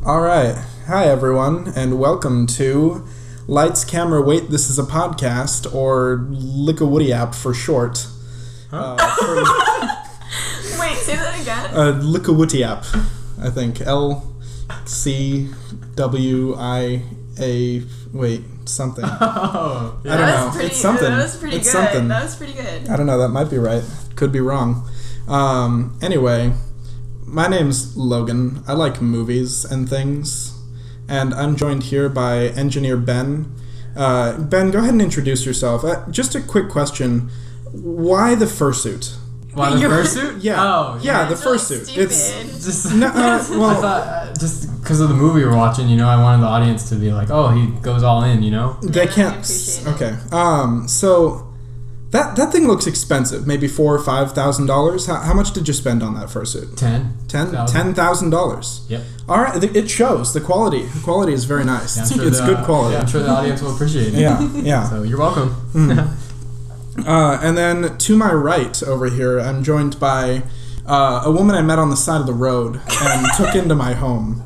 All right. Hi, everyone, and welcome to Lights, Camera, Wait, This is a Podcast, or Lickawoody App for short. Wait, say that again. Lickawoody App, I think. L-C-W-I-A... Wait, something. Oh, yeah. I don't know. It's something. That was pretty it's good. Something. That was pretty good. I don't know. That might be right. Could be wrong. Anyway... My name's Logan. I like movies and things, and I'm joined here by engineer Ben. Ben, go ahead and introduce yourself. Just a quick question. Why the fursuit? Why the fursuit? Yeah. Oh, yeah, the really fursuit. Stupid. It's just well, I thought just because of the movie we're watching, I wanted the audience to be like, oh, he goes all in, they Yeah, can't. I appreciate Okay. So that thing looks expensive. Maybe $4,000 or $5,000. How much did you spend on that fursuit? $10,000. Yep. All right. It shows the quality. The quality is very nice. Yeah, It's good quality. Yeah, I'm sure the audience will appreciate it. Yeah. So you're welcome. And then to my right over here, I'm joined by a woman I met on the side of the road and took into my home.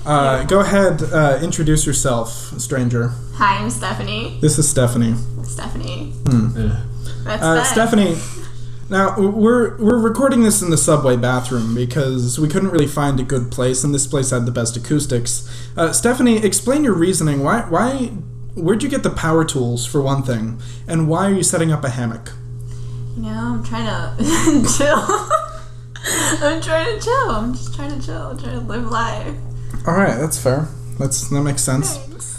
Go ahead, introduce yourself, stranger. Hi, I'm Stephanie. This is Stephanie. Stephanie. Ugh. That's Stephanie. Now we're recording this in the subway bathroom because we couldn't really find a good place, and this place had the best acoustics. Stephanie, explain your reasoning. Where'd you get the power tools for one thing, and why are you setting up a hammock? I'm trying to chill. I'm trying to chill. I'm just trying to chill. I'm trying to live life. All right, that's fair. That makes sense. Thanks.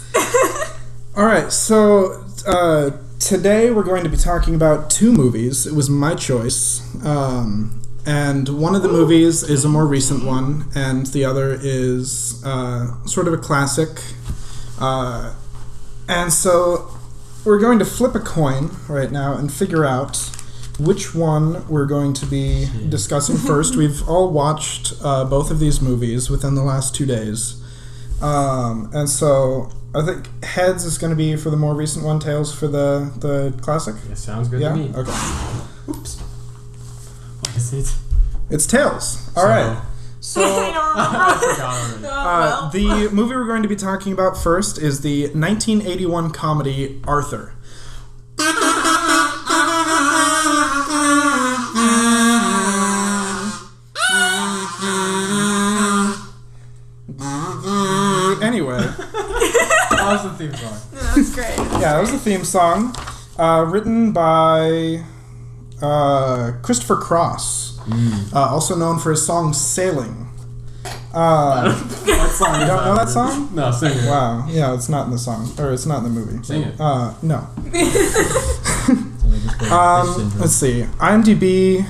All right, so today we're going to be talking about two movies. It was my choice, and one of the movies is a more recent one, and the other is sort of a classic. And so we're going to flip a coin right now and figure out which one we're going to be discussing first. We've all watched both of these movies within the last 2 days. And so I think heads is going to be for the more recent one, tails for the classic. Yeah, sounds good to me. Okay. Oops. What is it? It's tails. All right. So I don't remember. Well. the movie we're going to be talking about first is the 1981 comedy Arthur. Anyway. That was the theme song. No, that was great. Yeah, that was the theme song, written by Christopher Cross, also known for his song "Sailing." What song? You don't know that song? No, sing it. Wow. Yeah, it's not in the song, or it's not in the movie. Sing it. No. Let's see. IMDb.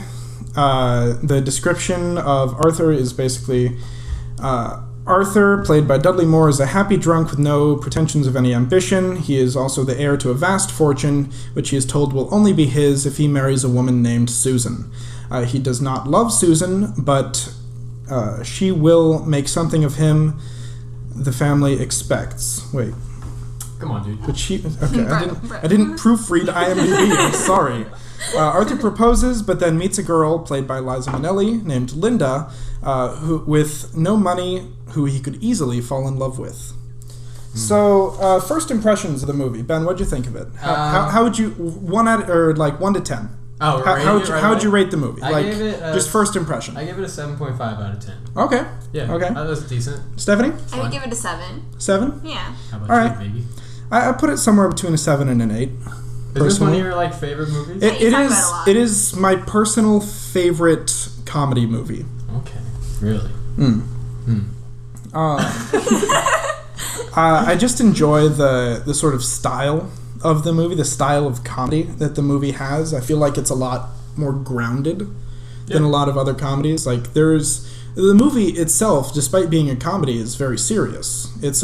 The description of Arthur is basically. Arthur, played by Dudley Moore, is a happy drunk with no pretensions of any ambition. He is also the heir to a vast fortune, which he is told will only be his if he marries a woman named Susan. He does not love Susan, but she will make something of him the family expects. Wait. Come on, dude. But she... Okay, I didn't proofread IMDb. I'm sorry. Arthur proposes, but then meets a girl, played by Liza Minnelli, named Linda, who with no money, who he could easily fall in love with. So, first impressions of the movie. Ben, what'd you think of it? How would you... 1 to 10. Oh, how would you rate the movie? I gave it just first impression. I gave it a 7.5 out of 10. Okay. Yeah. Okay. That was decent. Stephanie? I would give it a 7. 7? Yeah. How about All you, right. baby? I put it somewhere between a 7 and an 8. Is this one of your favorite movies? you talk about it a lot. It is my personal favorite comedy movie. Okay. Really? I just enjoy the sort of style of the movie, the style of comedy that the movie has. I feel like it's a lot more grounded than a lot of other comedies. Like the movie itself, despite being a comedy, is very serious. It's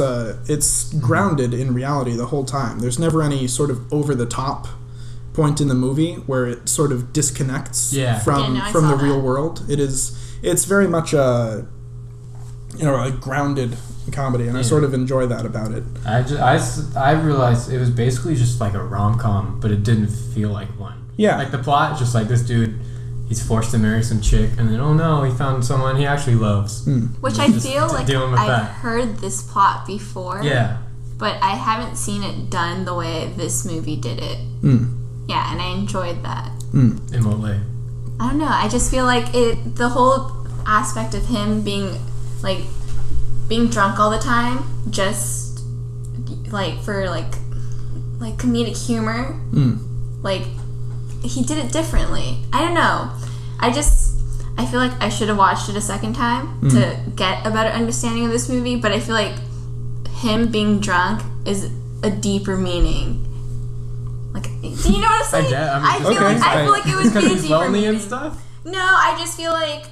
grounded in reality the whole time. There's never any sort of over the top point in the movie where it sort of disconnects from the real world. It's very much a grounded comedy, and I sort of enjoy that about it. I realized it was basically just like a rom-com, but it didn't feel like one. Yeah. Like the plot, just like this dude he's forced to marry some chick, and then oh no, he found someone he actually loves. Which I feel like I've heard this plot before. Yeah. But I haven't seen it done the way this movie did it. Yeah, and I enjoyed that. In what way? I don't know. I just feel like the whole aspect of him being drunk all the time, just like for like comedic humor. Like he did it differently. I don't know. I feel like I should have watched it a second time to get a better understanding of this movie. But I feel like him being drunk is a deeper meaning. Like, do you know what I'm saying? I feel like it would be a he's deeper lonely meaning. and stuff. No, I just feel like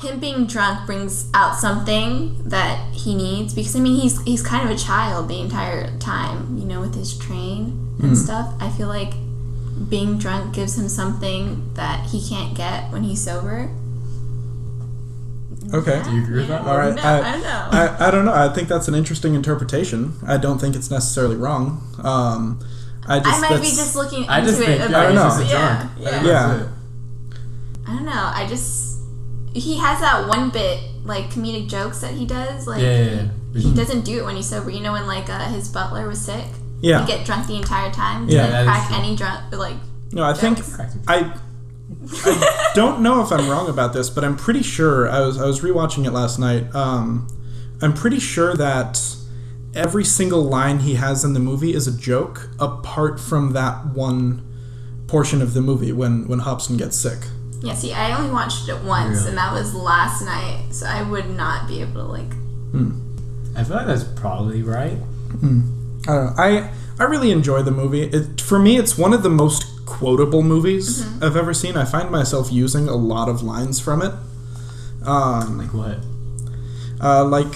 him being drunk brings out something that he needs, because I mean he's kind of a child the entire time, you know, with his train and stuff. I feel like being drunk gives him something that he can't get when he's sober. Okay. Do you agree with that? All right. No, I don't know. I don't know. I think that's an interesting interpretation. I don't think it's necessarily wrong. I might be just looking into I just think, it. I don't know. Yeah. I don't know. He has that one bit, like, comedic jokes that he does. Like, he doesn't do it when he's sober. You know when, like, his butler was sick? Yeah. He'd get drunk the entire time. Yeah. Crack any drunk, like, no, I jokes. think... I don't know if I'm wrong about this, but I'm pretty sure... I was rewatching it last night. I'm pretty sure that every single line he has in the movie is a joke, apart from that one portion of the movie when Hobson gets sick. Yeah, see, I only watched it once, and that was last night, so I would not be able to, like... I feel like that's probably right. I don't know. I really enjoy the movie. For me, it's one of the most quotable movies I've ever seen. I find myself using a lot of lines from it. Like what? Like,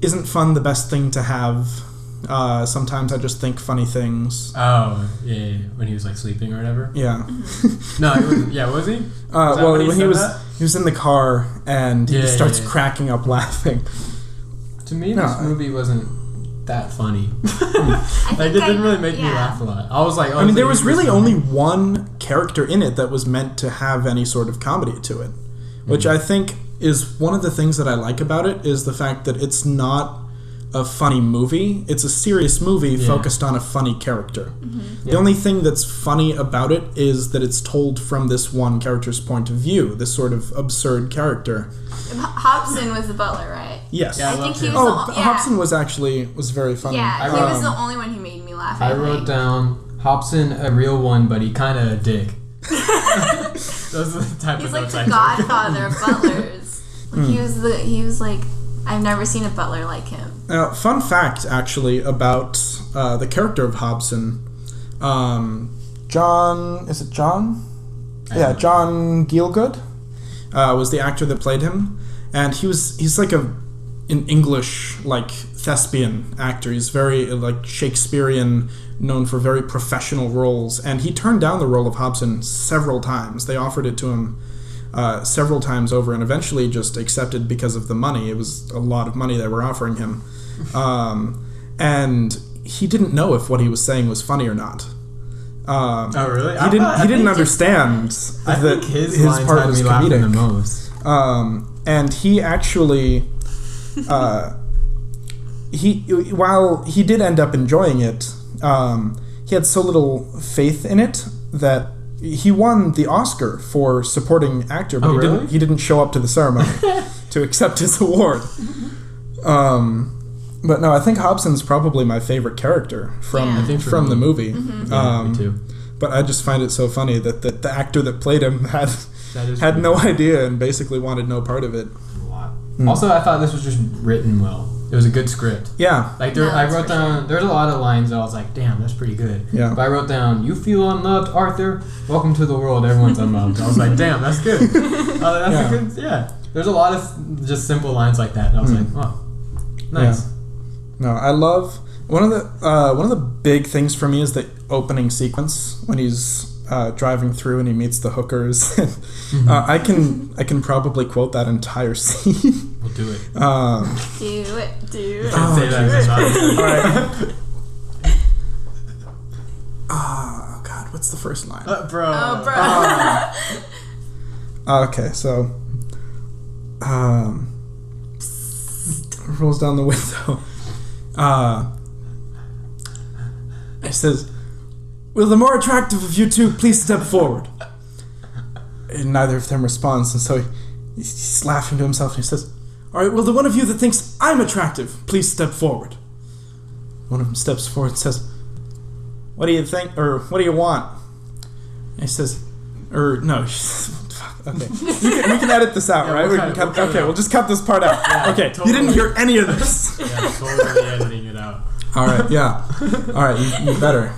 isn't fun the best thing to have? Sometimes I just think funny things. Oh, yeah. When he was, like, sleeping or whatever? Yeah. No, it was, yeah, was he? Well, when he was in the car and he starts cracking up laughing. To me, this movie wasn't that funny. Like, it didn't really make me laugh a lot. I was like, oh, I mean, there was really only one character in it that was meant to have any sort of comedy to it, which I think is one of the things that I like about it, is the fact that it's not a funny movie. It's a serious movie focused on a funny character. The only thing that's funny about it is that it's told from this one character's point of view, this sort of absurd character. Hobson was the butler, right? Yes. Yeah, I think he was Hobson was very funny. Yeah, he was the only one who made me laugh. I wrote down Hobson, a real one, but he kind of a dick. Those are the type He's of like notes the I took. godfather of butlers. Like, he was like, I've never seen a butler like him. Fun fact, actually, about the character of Hobson. John... Is it John? Yeah, John Gielgud was the actor that played him. And he's like an English, like, thespian actor. He's very, like, Shakespearean, known for very professional roles. And he turned down the role of Hobson several times. They offered it to him several times over, and eventually just accepted because of the money. It was a lot of money they were offering him. And he didn't know if what he was saying was funny or not. Oh, really? He didn't understand that his part was comedic. The most. And he actually, while he did end up enjoying it, he had so little faith in it that he won the Oscar for supporting actor, but he didn't show up to the ceremony to accept his award. But no, I think Hobson's probably my favorite character from the movie. Me too. But I just find it so funny that the actor that played him had no idea and basically wanted no part of it. A lot. Also, I thought this was just written well. It was a good script. Yeah. Like I wrote down. There's a lot of lines that I was like, "Damn, that's pretty good." Yeah. But I wrote down, "You feel unloved, Arthur. Welcome to the world. Everyone's unloved." I was like, "Damn, that's good." That's a good. Yeah. There's a lot of just simple lines like that, and I was like, "Oh, nice." Yeah. No, I love one of the big things for me is the opening sequence when he's driving through and he meets the hookers. I can probably quote that entire scene. We'll do it. Do it. Say that. All right. Oh God, what's That's the first line. Bro. Oh, bro. Okay, so rolls down the window. It says, "Will the more attractive of you two please step forward?" And neither of them responds, and so he's laughing to himself, and he says, "All right, well, the one of you that thinks I'm attractive, please step forward." One of them steps forward and says, "What do you think, or what do you want?" And he says, or no, okay, we can edit this out, right? We'll just cut this part out. Yeah, okay, totally. You didn't hear any of this. Yeah, totally editing it out. All right, yeah. All right, you better.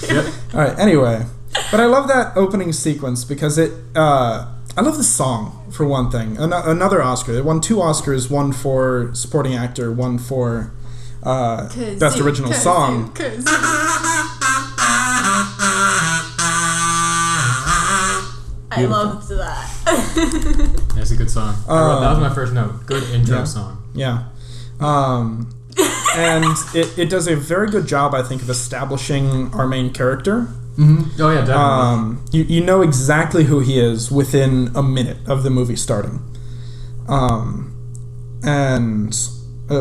Yep. All right, anyway. But I love that opening sequence because I love the song, for one thing. Another Oscar. It won 2 Oscars, one for supporting actor, one for best original song. I loved that. That's a good song. That was my first note. Good intro song. Yeah. And it does a very good job, I think, of establishing our main character. Mm-hmm. Oh, yeah, definitely. You know exactly who he is within a minute of the movie starting. And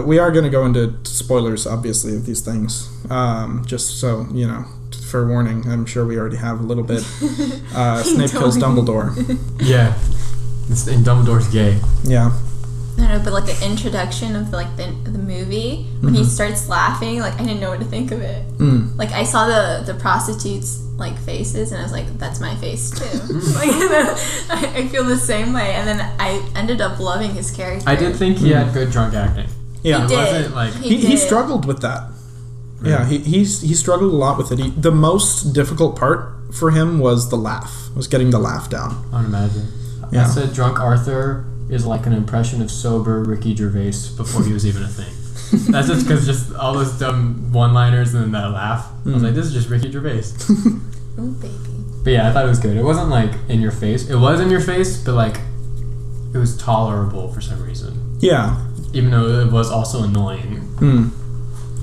we are going to go into spoilers, obviously, of these things. Just so, you know, for warning, I'm sure we already have a little bit. Snape kills Dumbledore. Yeah. And Dumbledore's gay. Yeah. I don't know, but like the introduction of the movie, when he starts laughing, like I didn't know what to think of it. Like I saw the prostitutes like faces, and I was like, that's my face too. Like I feel the same way, and then I ended up loving his character. I did think he had good drunk acting. Yeah, he did. Wasn't like he struggled with that. Yeah, he struggled a lot with it. The most difficult part for him was getting the laugh down. I would imagine. Yeah. I said drunk Arthur is like an impression of sober Ricky Gervais before he was even a thing. That's just because just all those dumb one-liners and then that laugh. I was like, this is just Ricky Gervais. Oh, baby. But yeah, I thought it was good. It wasn't like in your face. It was in your face, but like it was tolerable for some reason. Yeah. Even though it was also annoying.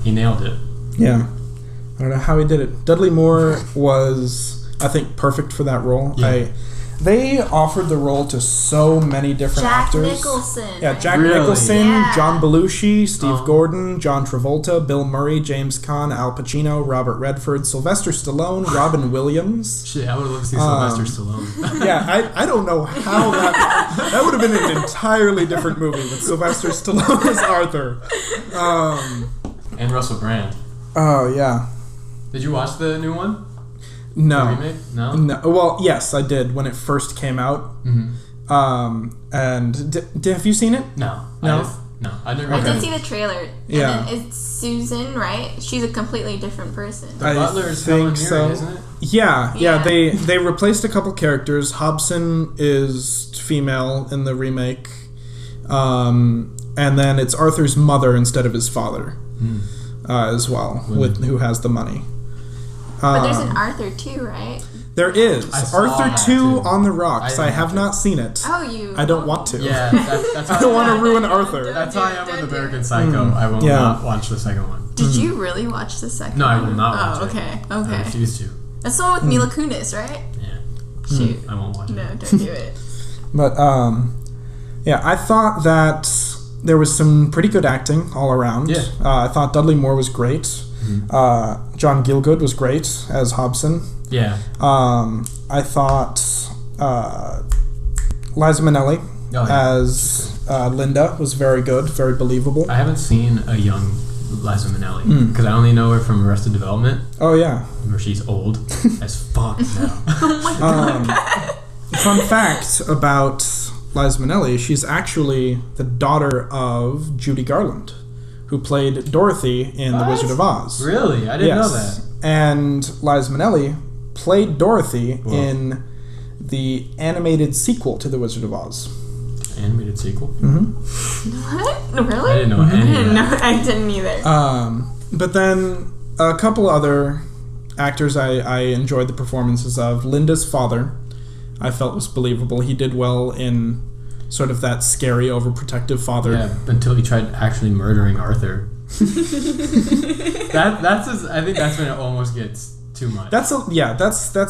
He nailed it. Yeah. I don't know how he did it. Dudley Moore was, I think, perfect for that role. Yeah. They offered the role to so many different actors. Jack Nicholson. Yeah, Jack Really? Nicholson, Yeah. John Belushi, Steve Gordon, John Travolta, Bill Murray, James Caan, Al Pacino, Robert Redford, Sylvester Stallone, Robin Williams. Shit, I would love to see Sylvester Stallone. Yeah, I don't know how that would have been an entirely different movie with Sylvester Stallone as Arthur. And Russell Brand. Oh, yeah. Did you watch the new one? No. The remake? No? Well, yes, I did when it first came out. And have you seen it? No. No? I never. I did see the trailer. Yeah. And it's Susan, right? She's a completely different person. The Butler is Helen Mirren, isn't it? Yeah. Yeah. They replaced a couple characters. Hobson is female in the remake. And then it's Arthur's mother instead of his father as well, who has the money. But there's an Arthur too, right? There is. I saw Arthur that 2 too. on the Rocks. I I have not seen it. Oh, you. I don't want to. Yeah, that's I how don't want to ruin Arthur. That's how I am with American Psycho. I will not watch the second one. Did you really watch the second No, one? I will not watch it. Okay. I refuse to. That's the one with Mila Kunis, right? Yeah. Shoot. I won't watch it. No, don't do it. But, yeah, I thought that there was some pretty good acting all around. Yeah. I thought Dudley Moore was great. John Gielgud was great as Hobson. Yeah. I thought Liza Minnelli as Linda was very good, very believable. I haven't seen a young Liza Minnelli because I only know her from Arrested Development, Oh, yeah. where she's old as fuck now. Fun fact about Liza Minnelli, she's actually the daughter of Judy Garland, who played Dorothy in The Wizard of Oz. Really? I didn't know that. And Liza Minnelli played Dorothy in the animated sequel to The Wizard of Oz. Animated sequel? What? Really? I didn't know any of that. No, I didn't either. But then a couple other actors I enjoyed the performances of. Linda's father, I felt was believable. He did well in sort of that scary, overprotective father. Yeah, until he tried actually murdering Arthur. I think that's when it almost gets too much. That's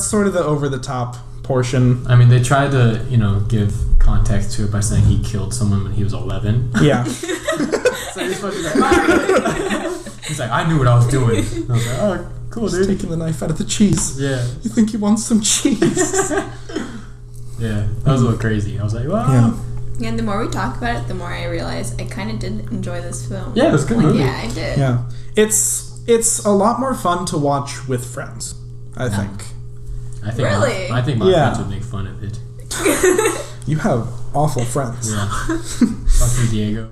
sort of the over the top portion. I mean, they tried to, give context to it by saying he killed someone when he was 11. Yeah. So he's supposed to be like, he's like, I knew what I was doing. And I was like, oh, cool, He's dude. taking the knife out of the cheese. Yeah. You think he wants some cheese? Yeah, that was a little crazy. I was like, wow. Yeah. And the more we talk about it, the more I realize I kind of did enjoy this film. Yeah, it was a good movie. Yeah, I did. Yeah. It's a lot more fun to watch with friends, I think. I think Really? I think my friends would make fun of it. You have awful friends. Yeah. Fuck you, Diego.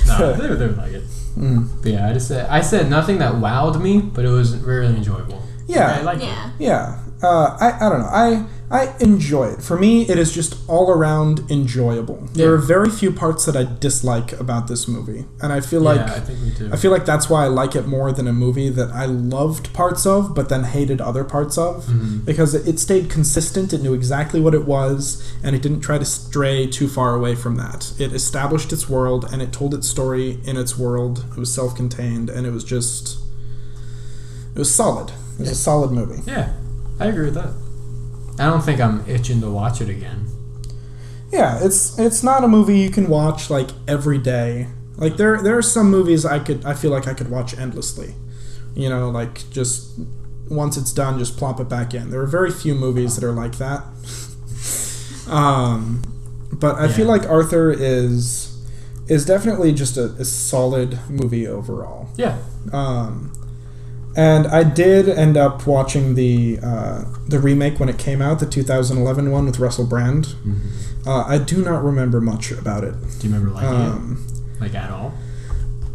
No, they would like it. But yeah, I said nothing that wowed me, but it was really enjoyable. Yeah. I liked it. Yeah. I don't know. I enjoy it. For me, it is just all around enjoyable. There are very few parts that I dislike about this movie, and I feel like I think me too. I feel like that's why I like it more than a movie that I loved parts of, but then hated other parts of, because it stayed consistent. It knew exactly what it was, and it didn't try to stray too far away from that. It established its world, and it told its story in its world. It was self-contained, and it was solid. It was a solid movie. Yeah, I agree with that. I don't think I'm itching to watch it again. Yeah, it's not a movie you can watch like every day. Like there are some movies I feel like I could watch endlessly. Like just once it's done, just plop it back in. There are very few movies that are like that. But I feel like Arthur is definitely just a solid movie overall. Yeah. And I did end up watching the remake when it came out, the 2011 one with Russell Brand. Mm-hmm. I do not remember much about it. Do you remember liking it? Like at all?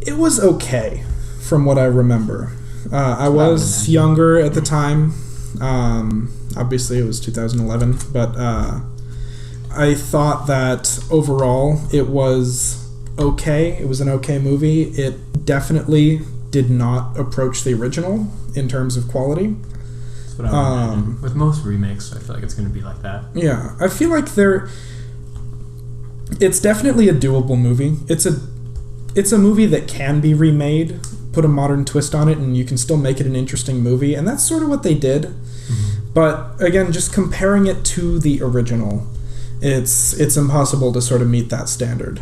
It was okay, from what I remember. I was younger at the time. Obviously, it was 2011, but I thought that overall it was okay. It was an okay movie. It definitely did not approach the original in terms of quality. That's what I would imagine. With most remakes, I feel like it's going to be like that. Yeah, I feel like it's definitely a doable movie. It's a movie that can be remade, put a modern twist on it, and you can still make it an interesting movie, and that's sort of what they did. Mm-hmm. But again, just comparing it to the original, it's impossible to sort of meet that standard.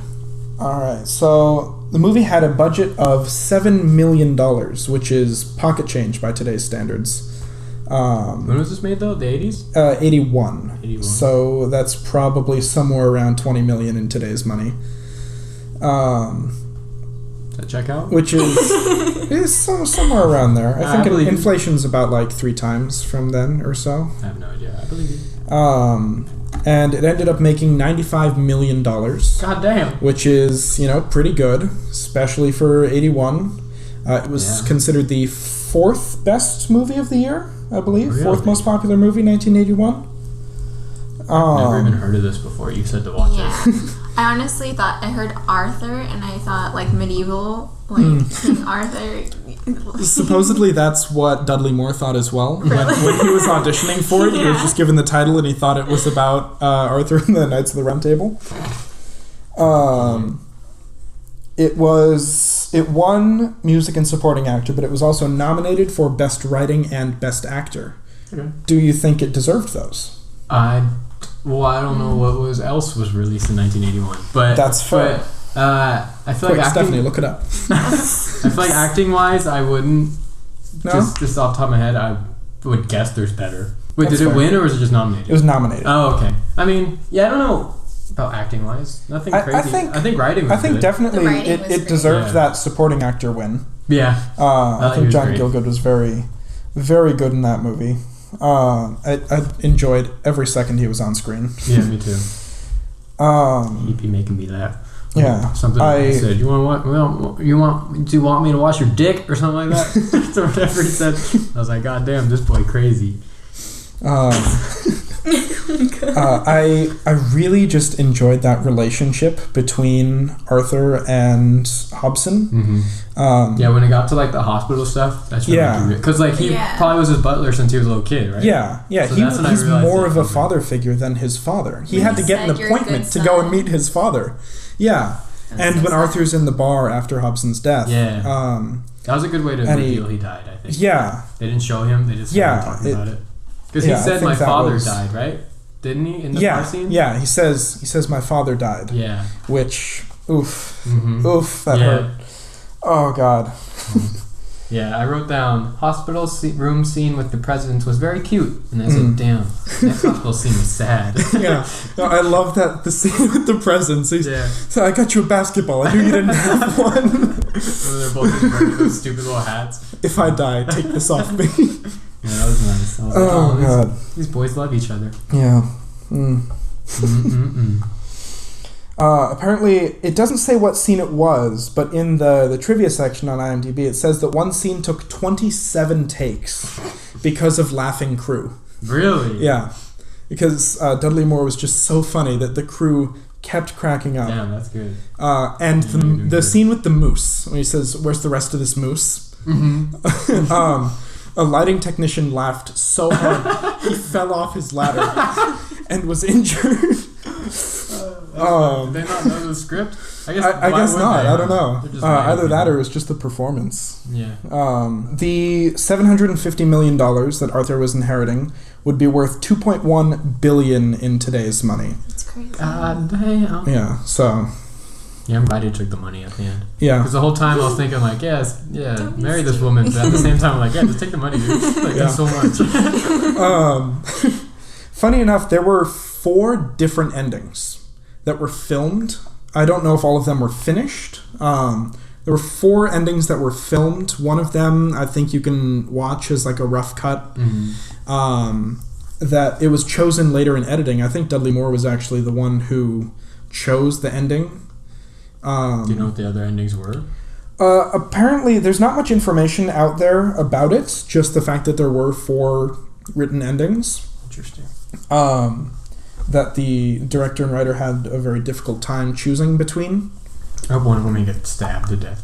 Alright, so the movie had a budget of $7 million, which is pocket change by today's standards. When was this made, though? The 80s? 81. 81. So that's probably somewhere around $20 million in today's money. Does that check out? Which is somewhere around there. I think inflation's about like 3 times from then or so. I have no idea. I believe you. And it ended up making $95 million. God damn. Which is, pretty good, especially for 81. It was considered the 4th best movie of the year, I believe. Really? 4th most popular movie, 1981. Never even heard of this before. You said to watch it. I honestly thought I heard Arthur, and I thought like medieval, like King Arthur. Supposedly that's what Dudley Moore thought as well. When he was auditioning for it, he was just given the title and he thought it was about Arthur and the Knights of the Round Table. It won Music and Supporting Actor, but it was also nominated for Best Writing and Best Actor. Okay. Do you think it deserved those? I don't know what else was released in 1981, but that's fair. I feel Quick, like Stephanie, look it up. I feel like acting-wise, I wouldn't. No? Just off the top of my head, I would guess there's better. Wait, That's did it fair. win or was it just nominated? It was nominated. Oh, okay. I mean, I don't know about acting-wise. Nothing crazy. I think writing was I think good. definitely The writing was it great. deserved that supporting actor win. Yeah. I he think was John great. Gielgud was very, very good in that movie. I enjoyed every second he was on screen. Yeah, me too. Um, He'd be making me laugh. Yeah. Something like he said, do you want me to wash your dick or something like that? Or whatever he said. I was like, God damn, this boy crazy. I really just enjoyed that relationship between Arthur and Hobson. Mm-hmm. When it got to like the hospital stuff, that's really because like he probably was his butler since he was a little kid, right? Yeah. So He's more of a father figure than his father. He had to get an appointment to go and meet his father. Yeah. And when Arthur's in the bar after Hobson's death, That was a good way to reveal he died, I think. Yeah. They didn't show him, they just started talking about it. Because he said my father died, right? Didn't he, in the bar scene? Yeah, he says my father died. Yeah. Which, oof, that hurt. Oh, God. Yeah, I wrote down, hospital room scene with the president was very cute. And I said, damn, next hospital scene was sad. Yeah. No, I love that, the scene with the presidents. So I got you a basketball. I knew you didn't have one. They're both wearing those stupid little hats. If I die, take this off me. Yeah, that was nice. I was like, God. These boys love each other. Yeah. Apparently, it doesn't say what scene it was, but in the trivia section on IMDb, it says that one scene took 27 takes because of laughing crew. Really? Yeah. Because Dudley Moore was just so funny that the crew kept cracking up. Damn, that's good. And the scene with the moose, when he says, "Where's the rest of this moose?" A lighting technician laughed so hard he fell off his ladder and was injured. Did they not know the script? I guess not. I don't know. Either that or it was just the performance. Yeah. The $750 million that Arthur was inheriting would be worth $2.1 billion in today's money. That's crazy. Damn. Yeah. So. Yeah, I'm glad he took the money at the end. Yeah. Because the whole time I was thinking like, marry this woman. But at the same time, I'm like, just take the money, dude. Like, that's so much. Funny enough, there were 4 different endings that were filmed. I don't know if all of them were finished. There were 4 endings that were filmed. One of them, I think you can watch as like a rough cut. That it was chosen later in editing. I think Dudley Moore was actually the one who chose the ending. Do you know what the other endings were? Apparently, there's not much information out there about it. Just the fact that there were 4 written endings. Interesting. That the director and writer had a very difficult time choosing between. I hope one of them gets stabbed to death.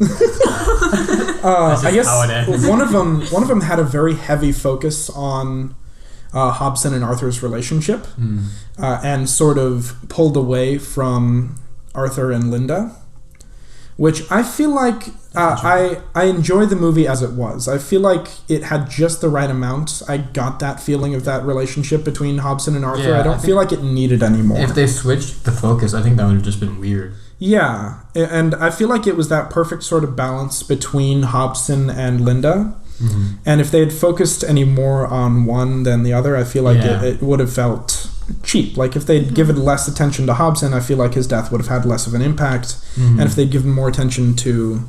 I guess how it ends. one of them had a very heavy focus on Hobson and Arthur's relationship, and sort of pulled away from Arthur and Linda. Which I feel like I enjoy the movie as it was. I feel like it had just the right amount. I got that feeling of that relationship between Hobson and Arthur. Yeah, I don't feel like it needed any more. If they switched the focus, I think that would have just been weird. Yeah, and I feel like it was that perfect sort of balance between Hobson and Linda. And if they had focused any more on one than the other, I feel like it would have felt cheap. Like if they'd given less attention to Hobson, I feel like his death would have had less of an impact. And if they'd given more attention to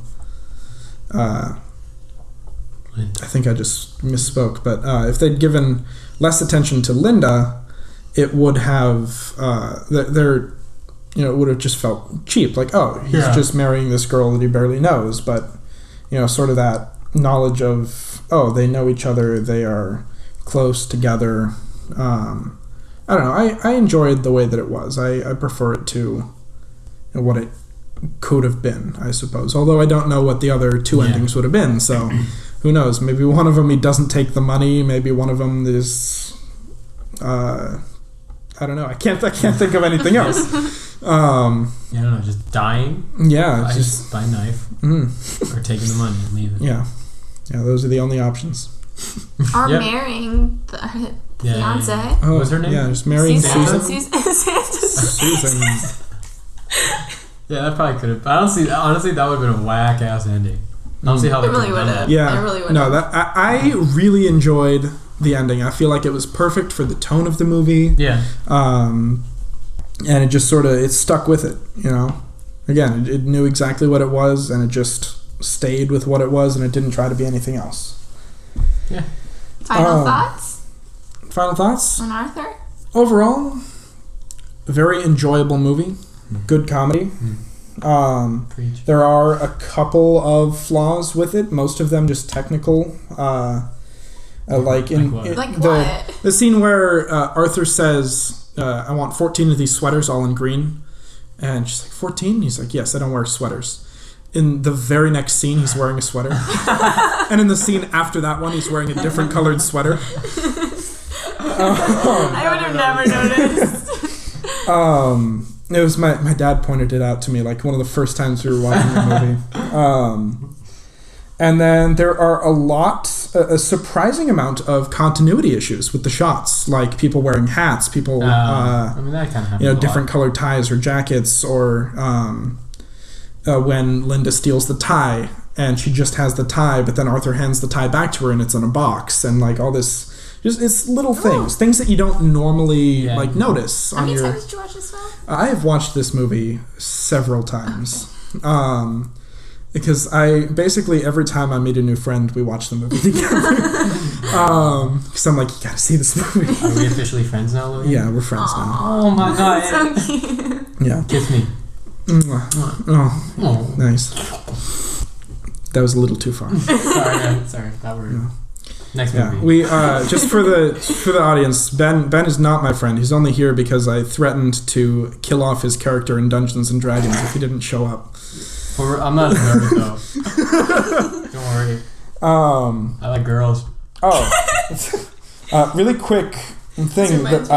I think I just misspoke, but if they'd given less attention to Linda, it would have it would have just felt cheap. Like, oh, he's just marrying this girl that he barely knows, but sort of that knowledge of, oh, they know each other, they are close together. I don't know. I enjoyed the way that it was. I prefer it to what it could have been, I suppose. Although I don't know what the other 2 endings would have been. So who knows? Maybe one of them he doesn't take the money. Maybe one of them is I don't know. I can't think of anything else. I don't know. Just dying. Yeah, just by knife, or taking the money and leaving. Yeah. Those are the only options. Or marrying the fiance. Oh, what's her name? Yeah, just marrying Susan. Susan. Yeah, that probably could have. Honestly, that would have been a whack ass ending. I don't see how they really would have. Yeah, I really would. No, I really enjoyed the ending. I feel like it was perfect for the tone of the movie. Yeah. And it just sort of it stuck with it. Again, it knew exactly what it was, and it just stayed with what it was, and it didn't try to be anything else. Yeah. Final thoughts? Final thoughts? On Arthur? Overall, a very enjoyable movie. Good comedy. There are a couple of flaws with it. Most of them just technical. Like the scene where Arthur says, "I want 14 of these sweaters, all in green," and she's like, "14?" He's like, "Yes, I don't wear sweaters." In the very next scene, he's wearing a sweater. And in the scene after that one, he's wearing a different colored sweater. I would have never noticed. It was my dad pointed it out to me like one of the first times we were watching the movie. And then there are a surprising amount of continuity issues with the shots, like people wearing hats, people, I mean, that kind of happens different colored ties or jackets, or when Linda steals the tie and she just has the tie, but then Arthur hands the tie back to her and it's in a box, and like all this, just it's little things that you don't normally notice. How many times did you watch this film? I have watched this movie several times. Okay. Because I basically every time I meet a new friend, we watch the movie together. Because I'm like, you gotta see this movie. Are we officially friends now, Logan? Yeah, we're friends now. Oh my god. So cute. Yeah. Kiss me. Oh, nice. That was a little too far. Sorry, that word. Yeah. Next movie. Yeah, we just for the audience, Ben is not my friend. He's only here because I threatened to kill off his character in Dungeons and Dragons if he didn't show up. I'm not a nerd though. Don't worry. I like girls. Really quick thing that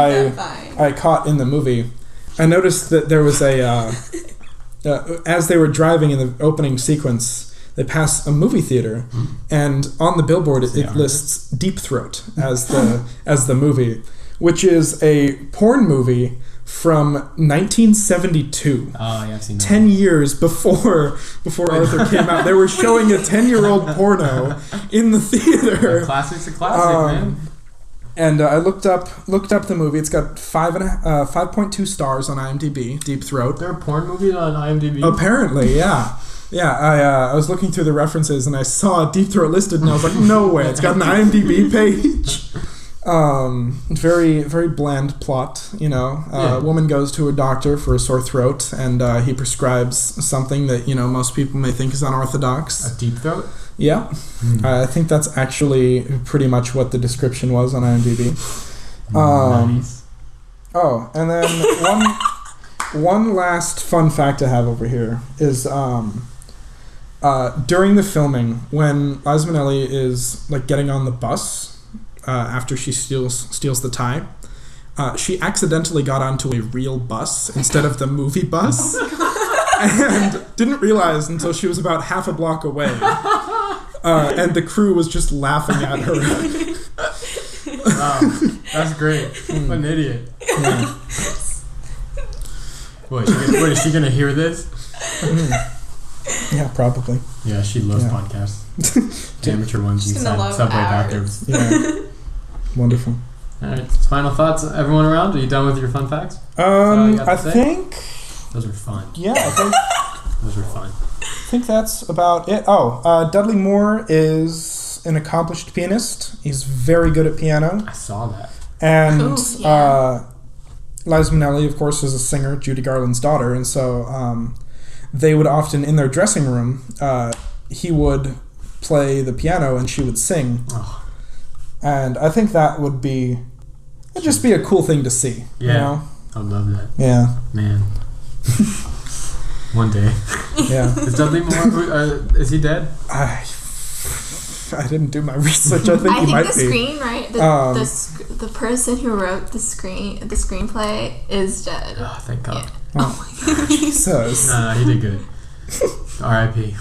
I caught in the movie. I noticed that there was as they were driving in the opening sequence, they pass a movie theater, and on the billboard it lists Deep Throat as the movie, which is a porn movie from 1972. Oh, yeah, I've seen that. 10 years before Arthur came out. They were showing a 10-year-old porno in the theater. A classic's a classic, man. And I looked up the movie. It's got 5.2 stars on IMDb. Deep Throat. There are porn movies on IMDb? Apparently, yeah. Yeah, I was looking through the references and I saw Deep Throat listed and I was like, no way, it's got an IMDb page. Very, very bland plot, you know. A woman goes to a doctor for a sore throat and he prescribes something that, you know, most people may think is unorthodox. A deep throat? Yeah. I think that's actually pretty much what the description was on IMDb. Nice. Oh, and then one last fun fact I have over here is during the filming, when Liza Minnelli is like getting on the bus after she steals the tie, she accidentally got onto a real bus instead of the movie bus, and didn't realize until she was about half a block away, and the crew was just laughing at her. Wow, that's great. What an idiot. Yeah. What, is she gonna hear this? Yeah, probably. Yeah, she loves podcasts. The amateur ones inside subway bathrooms. Yeah. Wonderful. Alright, final thoughts, everyone around? Are you done with your fun facts? I think... Those are fun. Yeah, I think... Those are fun. I think that's about it. Dudley Moore is an accomplished pianist. He's very good at piano. I saw that. And Liza Minnelli, of course, is a singer, Judy Garland's daughter, and so they would often, in their dressing room, he would play the piano and she would sing. Oh. And I think that would just be a cool thing to see. Yeah, you know? I'd love that. Yeah. Man. One day. Yeah. Is Dudley Moore, is he dead? I didn't do my research. I think he might be. I think the screen, right? The person who wrote the screenplay is dead. Oh, thank God. Yeah. Oh my God. Jesus. No, he did good. R.I.P.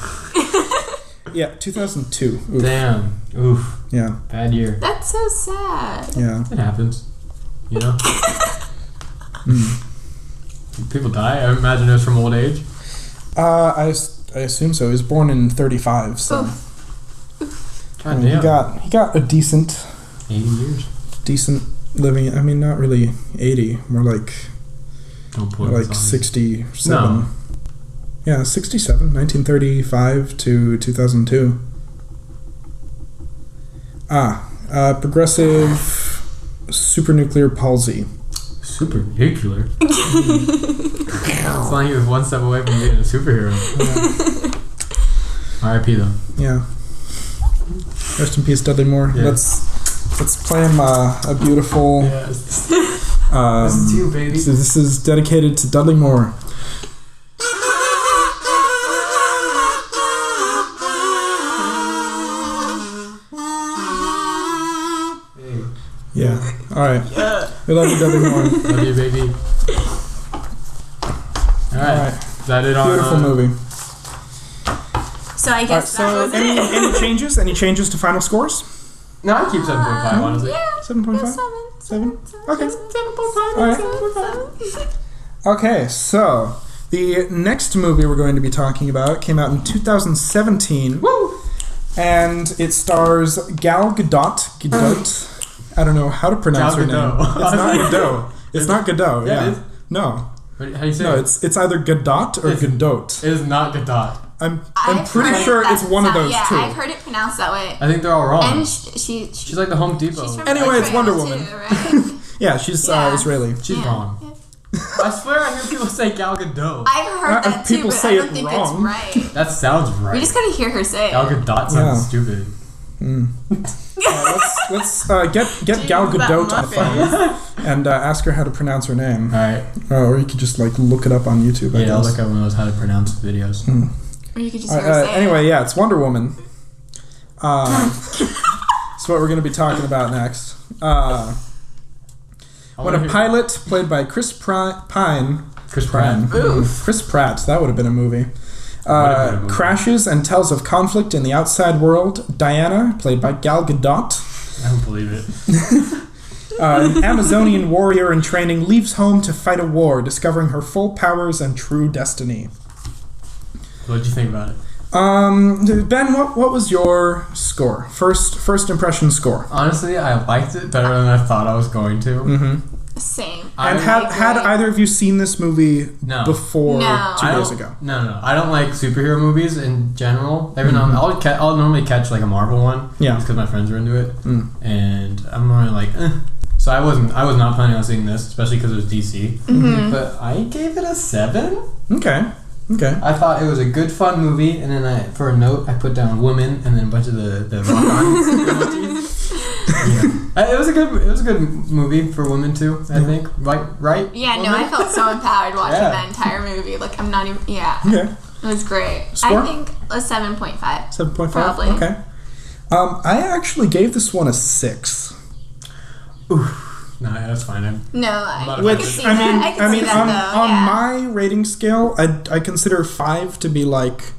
Yeah, 2002. Oof. Damn. Oof. Yeah. Bad year. That's so sad. Yeah. It happens. You know? People die. I imagine it was from old age. I assume so. He was born in 35, so... God damn. He got a decent... 80 years. Decent living. I mean, not really 80. More like... Don't like 67. No. Yeah, 67. 1935 to 2002. Progressive supranuclear palsy. Supernuclear? It's like he was one step away from being a superhero. Yeah. R.I.P. though. Yeah. Rest in peace, Dudley Moore. Yeah. Let's play him a beautiful... Yes. This is you, baby. So this is dedicated to Dudley Moore. Hey. Yeah. All right. Yeah. We love you, Dudley Moore. Love you, baby. All right. Is that it on... Beautiful movie. So I guess that was any changes? Any changes to final scores? No, I keep 7.5, honestly. Yeah. 7.5? 7? Okay. 7.5. Alright. Okay, so the next movie we're going to be talking about came out in 2017. Woo! And it stars Gal Gadot. I don't know how to pronounce her name. It's not Gadot. It's not Gadot, Yeah, yeah. it is? No. How do you say No, it? it's either Gadot or Gadot. It is not Gadot. I'm I've pretty heard sure that it's one of those yeah, two. I've heard it pronounced that way. I think they're all wrong. And she's like the Home Depot. from Anyway, it's Israel Wonder too, Woman. right? Yeah, she's Yeah. Israeli. She's Yeah. wrong. I swear I hear people say Gal Gadot. I've heard that too, people but say I don't it think wrong. it's right. That sounds right. We just gotta hear her say Gal it. Gadot sounds Yeah. stupid. Let's get Gal Jeez, that Gadot on the muffin. phone and ask her how to pronounce her name. Alright. Or you could just like look it up on YouTube. I Yeah, I'll guess. look at one of those how to pronounce videos. Or you could just hear her say Anyway, it. yeah, it's Wonder Woman. That's what we're going to be talking about next. When a pilot played by Chris Pratt, Chris Pratt, that would have been a movie, crashes and tells of conflict in the outside world, Diana, played by Gal Gadot, I don't believe it. an Amazonian warrior in training, leaves home to fight a war, discovering her full powers and true destiny. What did you think about it? Ben, what was your score? First impression score. Honestly, I liked it better than I thought I was going to. Mm-hmm. Same. And had either of you seen this movie before No. 2 days ago? No. I don't like superhero movies in general. Every now and then, I'll normally catch like a Marvel one. Yeah. Just because my friends are into it. And I'm normally like, eh. So I was not planning on seeing this, especially because it was DC. Mm-hmm. But I gave it a 7. Okay. I thought it was a good, fun movie, and then for a note, I put down woman, and then a bunch of the rock-ons. It was a good movie for women too. I think, right? Yeah, woman? no, I felt so empowered watching Yeah. that entire movie. Like, I'm not even. Yeah. Okay. It was great. Score? I think a 7.5. 7.5? Probably. Okay. I actually gave this one a 6. Oof. No, that's fine. No, Not I a can fan. see that. I can see that, though. on Yeah. my rating scale, I consider 5 to be like,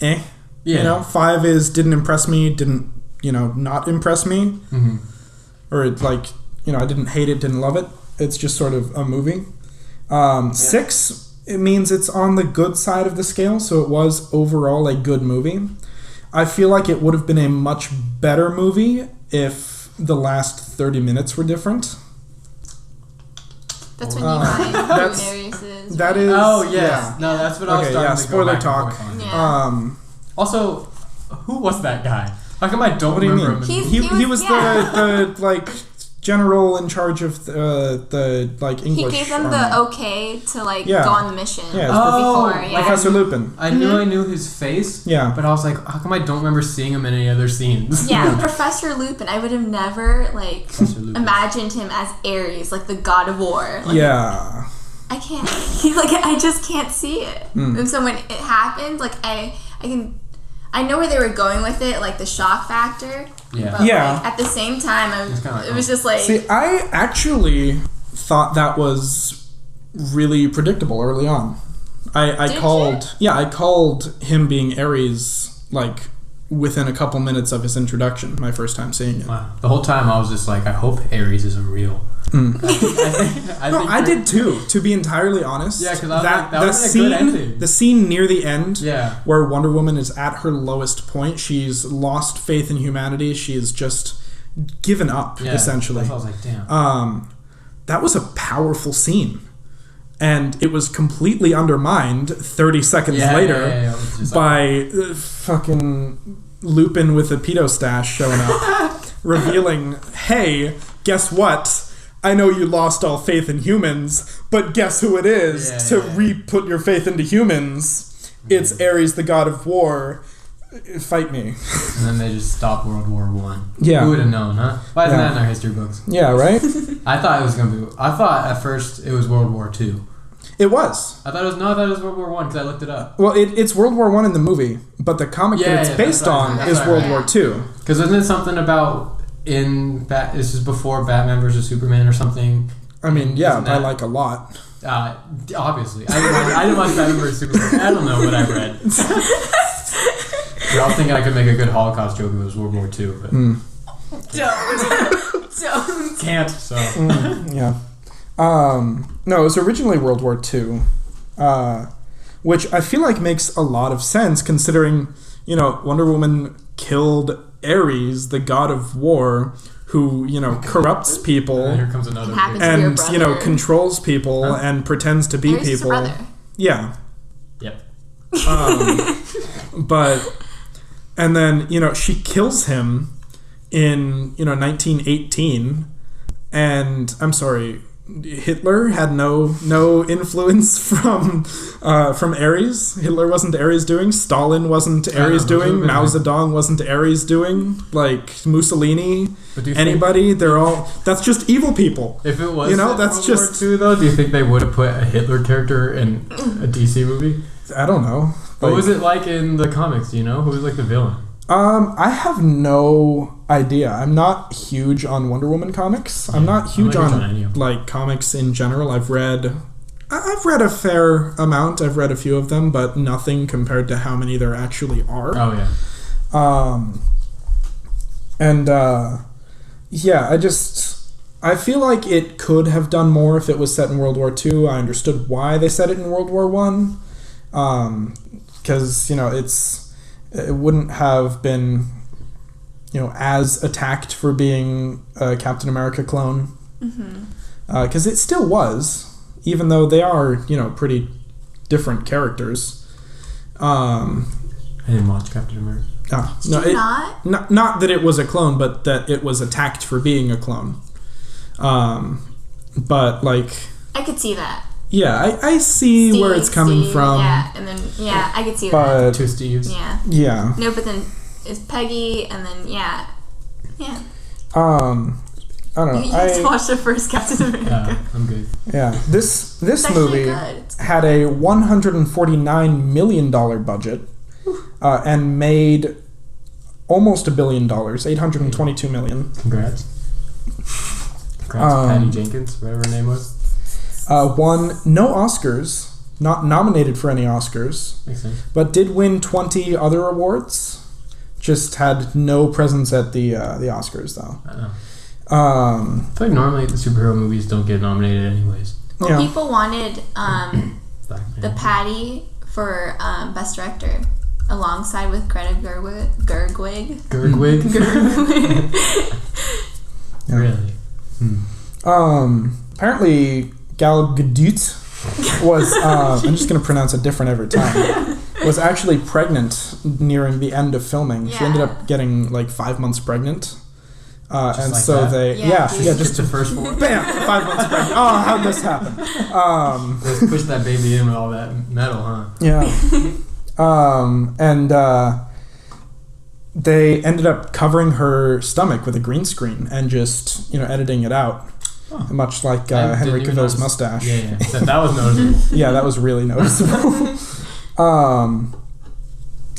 eh. Yeah. You know, 5 is didn't impress me, didn't, not impress me. Mm-hmm. Or it's like, I didn't hate it, didn't love it. It's just sort of a movie. 6, it means it's on the good side of the scale, so it was overall a good movie. I feel like it would have been a much better movie if the last 30 minutes were different. That's when you find who that's- Daenerys is. That right? is... Oh yes, no, that's what I was Okay, starting yeah, to go spoiler back and talk. forth on. Yeah. Also, who was that guy? How come I don't What do you remember mean? him? He was yeah. the like general in charge of the like He English gave them army. the okay to Yeah. go on the mission. Yeah, it's Oh, before, yeah. Professor Lupin. I knew I knew his face. Yeah. But I was like, how come I don't remember seeing him in any other scenes? Yeah, Professor Lupin. I would have never Professor Lupin. imagined him as Ares, like the god of war. Like, Yeah. I can't. I just can't see it. And so when it happened, like I know where they were going with it, like the shock factor. Yeah. But Yeah. like, at the same time, kinda like, it was just like. See, I actually thought that was really predictable early on. I Did called I called him being Ares like within a couple minutes of his introduction, my first time seeing it. Wow. The whole time I was just like, I hope Ares isn't real. I did too, to be entirely honest. Yeah, 'cause I was like, that would've been a good ending. The scene near the end, Yeah. where Wonder Woman is at her lowest point, she's lost faith in humanity. She's just given up, Yeah, essentially. that's what I was like, damn. That was a powerful scene, and it was completely undermined 30 seconds later Yeah, it was just by fucking Lupin with a pedo stash showing up, revealing, "Hey, guess what? I know you lost all faith in humans, but guess who it is to re-put your faith into humans? It's Ares, the god of war. Fight me." And then they just stopped World War I. Yeah. Who would have known, huh? Why isn't Yeah. that in our history books? Yeah, right? I thought it was gonna be. I thought at first it was World War II. It was. I thought it was World War I because I looked it up. Well, it's World War I in the movie, but the comic that it's based on is World War II. Because isn't it something about this is before Batman versus Superman or something? I mean, yeah, Isn't by that- like a lot. Obviously, I didn't watch Batman vs Superman. I don't know what I read. I was thinking I could make a good Holocaust joke if it was World War II, but Don't. can't. So yeah. No, it was originally World War II, which I feel like makes a lot of sense considering, Wonder Woman killed Ares, the god of war, who, corrupts people and here comes another. Happens big- to be your and, brother. controls people and pretends to be Ares is her people. brother. Yeah. Yep. And then, she kills him in, 1918. And I'm sorry, Hitler had no influence from Ares. Hitler wasn't Ares doing. Stalin wasn't Ares doing. Mao Zedong wasn't Ares doing. Like Mussolini, But do you anybody, they're all. That's just evil people. If it was that's World just. War II, though, do you think they would have put a Hitler character in a DC movie? I don't know. What was it like in the comics? Do you know who was like the villain? I have no idea. I'm not huge on Wonder Woman comics. I'm not huge I'm not huge on on any of them. like comics in general. I've read a fair amount. I've read a few of them, but nothing compared to how many there actually are. Oh yeah. I feel like it could have done more if it was set in World War II. I understood why they set it in World War One, because it wouldn't have been, as attacked for being a Captain America clone. Because it still was, even though they are, pretty different characters. I didn't watch Captain America. Not that it was a clone, but that it was attacked for being a clone. But, like... I could see that. Yeah, I see where it's coming from. Yeah, and then, I could see that. But, Two Steves. Yeah. Yeah. No, but then it's Peggy, and then, yeah. I don't know. You just watched the first Captain America. Yeah, I'm good. Yeah, this It's movie actually good. had a $149 million budget and made almost $1 billion, $822 million. Congrats. Patty Jenkins, whatever her name was. Won no Oscars, not nominated for any Oscars, Makes sense. but did win 20 other awards. Just had no presence at the Oscars, though. I know. I feel like normally the superhero movies don't get nominated anyways. Well, people wanted The Patty for Best Director alongside with Greta Gerwig. Gerwig? Yeah. Really? Apparently Gal Gadot was I'm just gonna pronounce it different every time. Was actually pregnant nearing the end of filming. She ended up getting like 5 months pregnant. And like so that? they Just the first one. bam, 5 months pregnant. Oh, how'd this happen? Just push that baby in with all that metal, huh? Yeah. They ended up covering her stomach with a green screen and just, editing it out. Oh. Much like I Henry didn't even Cavill's notice. mustache. Yeah. That was noticeable. Yeah, that was really noticeable. Oh,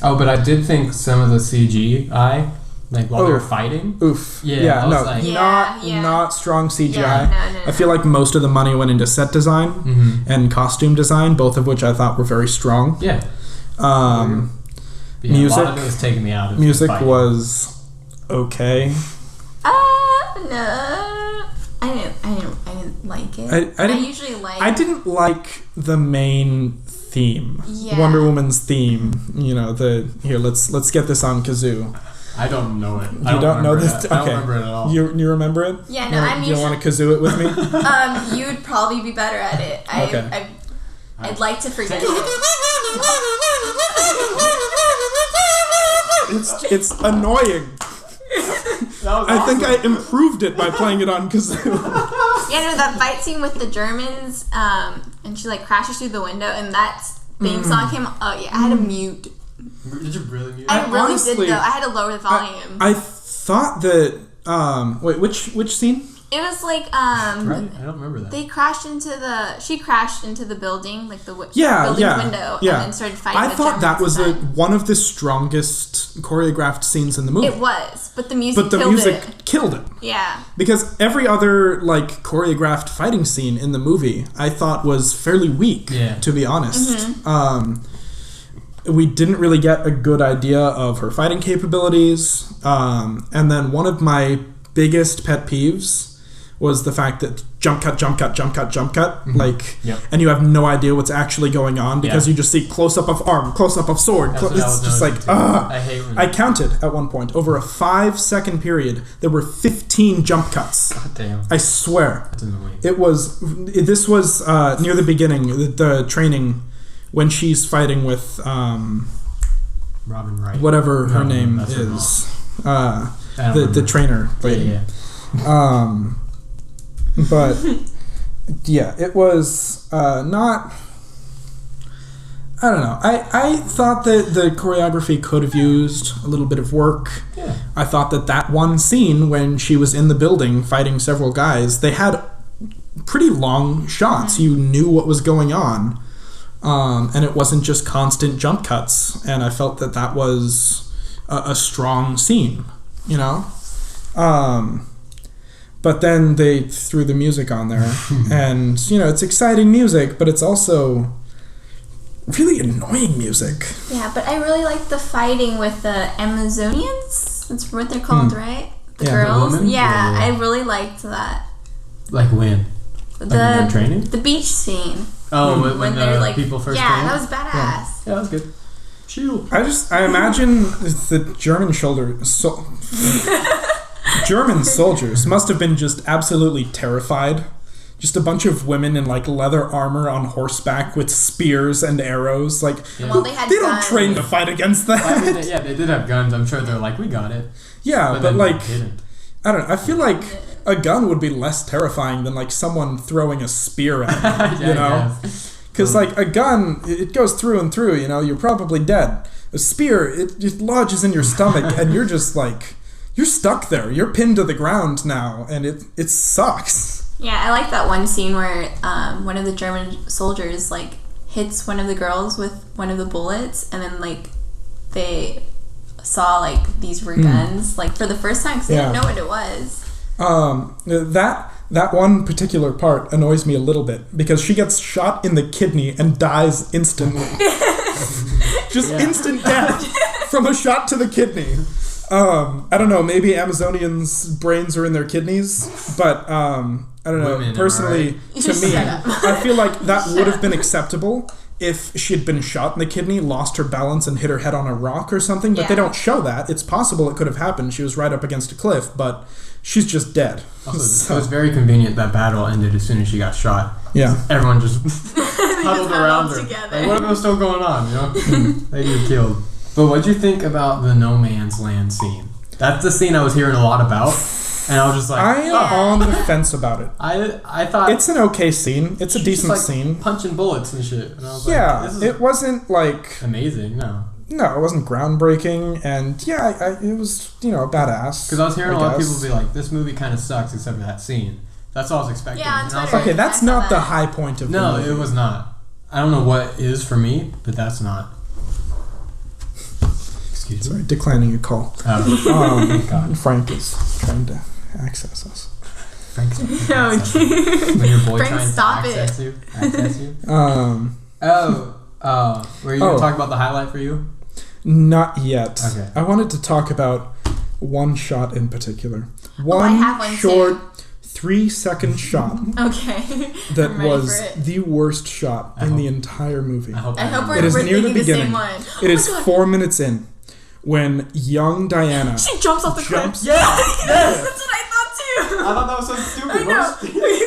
but I did think some of the CGI, like while they were fighting. Oof. Yeah, I was like- not strong CGI. Yeah, no. I feel like most of the money went into set design Mm-hmm. and costume design, both of which I thought were very strong. Yeah. Music- a lot of it was taking me out of Music fighting. was okay. No. I didn't like it. I didn't- usually like. I didn't like the main theme, Yeah. Wonder Woman's theme. Let's get this on kazoo. I don't know it. You don't know this? I don't Okay. remember it at all. You remember it? Yeah, no, I'm You usually. want to kazoo it with me? You'd probably be better at it. Okay. I'd like to forget it. It's annoying. I think I improved it by playing it on kazoo. Yeah, no, that fight scene with the Germans, and she crashes through the window, and that theme song came. Oh yeah, I had to mute. Did you really mute? I really honestly- did though. I had to lower the volume. I thought that. Wait, which scene? It was Right? I don't remember that. they crashed into the. She crashed into the building, the building window, yeah. and then started fighting. I the thought that Germans was inside. one of the strongest choreographed scenes in the movie. It was, but the music. But the killed music it. killed it. Yeah. Because every other choreographed fighting scene in the movie I thought was fairly weak, Yeah. to be honest. Mm-hmm. we didn't really get a good idea of her fighting capabilities. And then one of my biggest pet peeves was the fact that jump cut, like, and you have no idea what's actually going on because you just see close up of arm, close up of sword. It's just like, I hate when I counted at one point over a 5-second period there were 15 jump cuts. God damn. I swear. That's annoying. This was near the beginning, the training when she's fighting with Robin Wright, whatever her name is, the trainer lady. But yeah, it was not. I don't know. I thought that the choreography could have used a little bit of work. Yeah. I thought that one scene when she was in the building fighting several guys, they had pretty long shots. You knew what was going on, and it wasn't just constant jump cuts. And I felt that was a strong scene, you know. But then they threw the music on there, and you know it's exciting music, but it's also really annoying music. Yeah, but I really like the fighting with the Amazonians. That's what they're called, right? The girls. The women? Yeah, I really liked that. Like when? Like training? The beach scene. Oh, when they're like people first. Yeah, came? that was badass. Yeah, that was good. Shield. I imagine the German soldiers must have been just absolutely terrified. Just a bunch of women in like leather armor on horseback with spears and arrows. Like, well, they had don't guns. train to fight against that. I mean, they did have guns. I'm sure they're like, we got it. Yeah, but like, they didn't. I don't know. I feel like a gun would be less terrifying than like someone throwing a spear at you, you know? Because like a gun, it goes through and through, you know, you're probably dead. A spear, it just lodges in your stomach and you're just like, you're stuck there. You're pinned to the ground now and it sucks. Yeah, I like that one scene where one of the German soldiers like hits one of the girls with one of the bullets, and then like they saw like these were guns like for the first time because they didn't know what it was. That one particular part annoys me a little bit because she gets shot in the kidney and dies instantly. Just instant death from a shot to the kidney. I don't know, maybe Amazonians' brains are in their kidneys, but I don't know. Personally, to me, I feel like that would have been acceptable if she had been shot in the kidney, lost her balance, and hit her head on a rock or something, but they don't show that. It's possible it could have happened. She was right up against a cliff, but she's just dead. Also, it was very convenient that battle ended as soon as she got shot. Yeah. Everyone just huddled around her. Together. Like, what was still going on, you know? They get killed. But what'd you think about the No Man's Land scene? That's the scene I was hearing a lot about, and I was just like, I am on the fence about it. I thought it's an okay scene. It's a decent just, like, scene. punching bullets and shit. And I was yeah, like, this is it wasn't like amazing. No, it wasn't groundbreaking, and it was badass. Because I was hearing a lot of people be like, this movie kind of sucks except for that scene. That's all I was expecting. Yeah, and I was Twitter. like, Okay, that's not the high point of the no, movie. it was not. I don't know what is for me, but that's not. Excuse me. Sorry, declining a call. God. Frank is trying to access us. Frank's No, when your boy Frank, trying stop to access you. Were you going to talk about the highlight for you? Not yet. Okay. I wanted to talk about one shot in particular. I have one short 3-second shot Okay. that I'm ready was for it. the worst shot in the entire movie. I hope we're It is near the thinking the same beginning. one. It Oh is my God. 4 minutes in when young Diana She jumps off the cliff. Yeah, That's what I thought too. I thought that was so stupid. I know.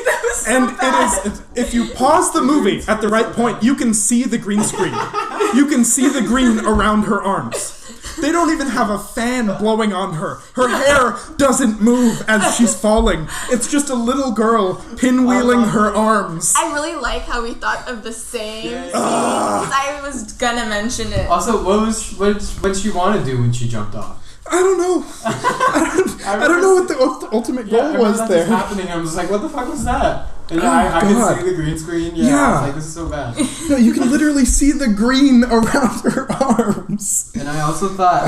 That was so and bad. it is, if you pause the movie at the right point, you can see the green screen. You can see the green around her arms. They don't even have a fan blowing on her. Her hair doesn't move as she's falling. It's just a little girl pinwheeling her arms. I really like how we thought of the same scene, because I was gonna mention it. Also, what did she want to do when she jumped off? I don't know. I don't know what the ultimate goal I was that there. just happening. I was like, what the fuck was that? And I could God. see the green screen. Yeah. I Yeah. was like, this is so bad. No, you can literally see the green around her arms. And I also thought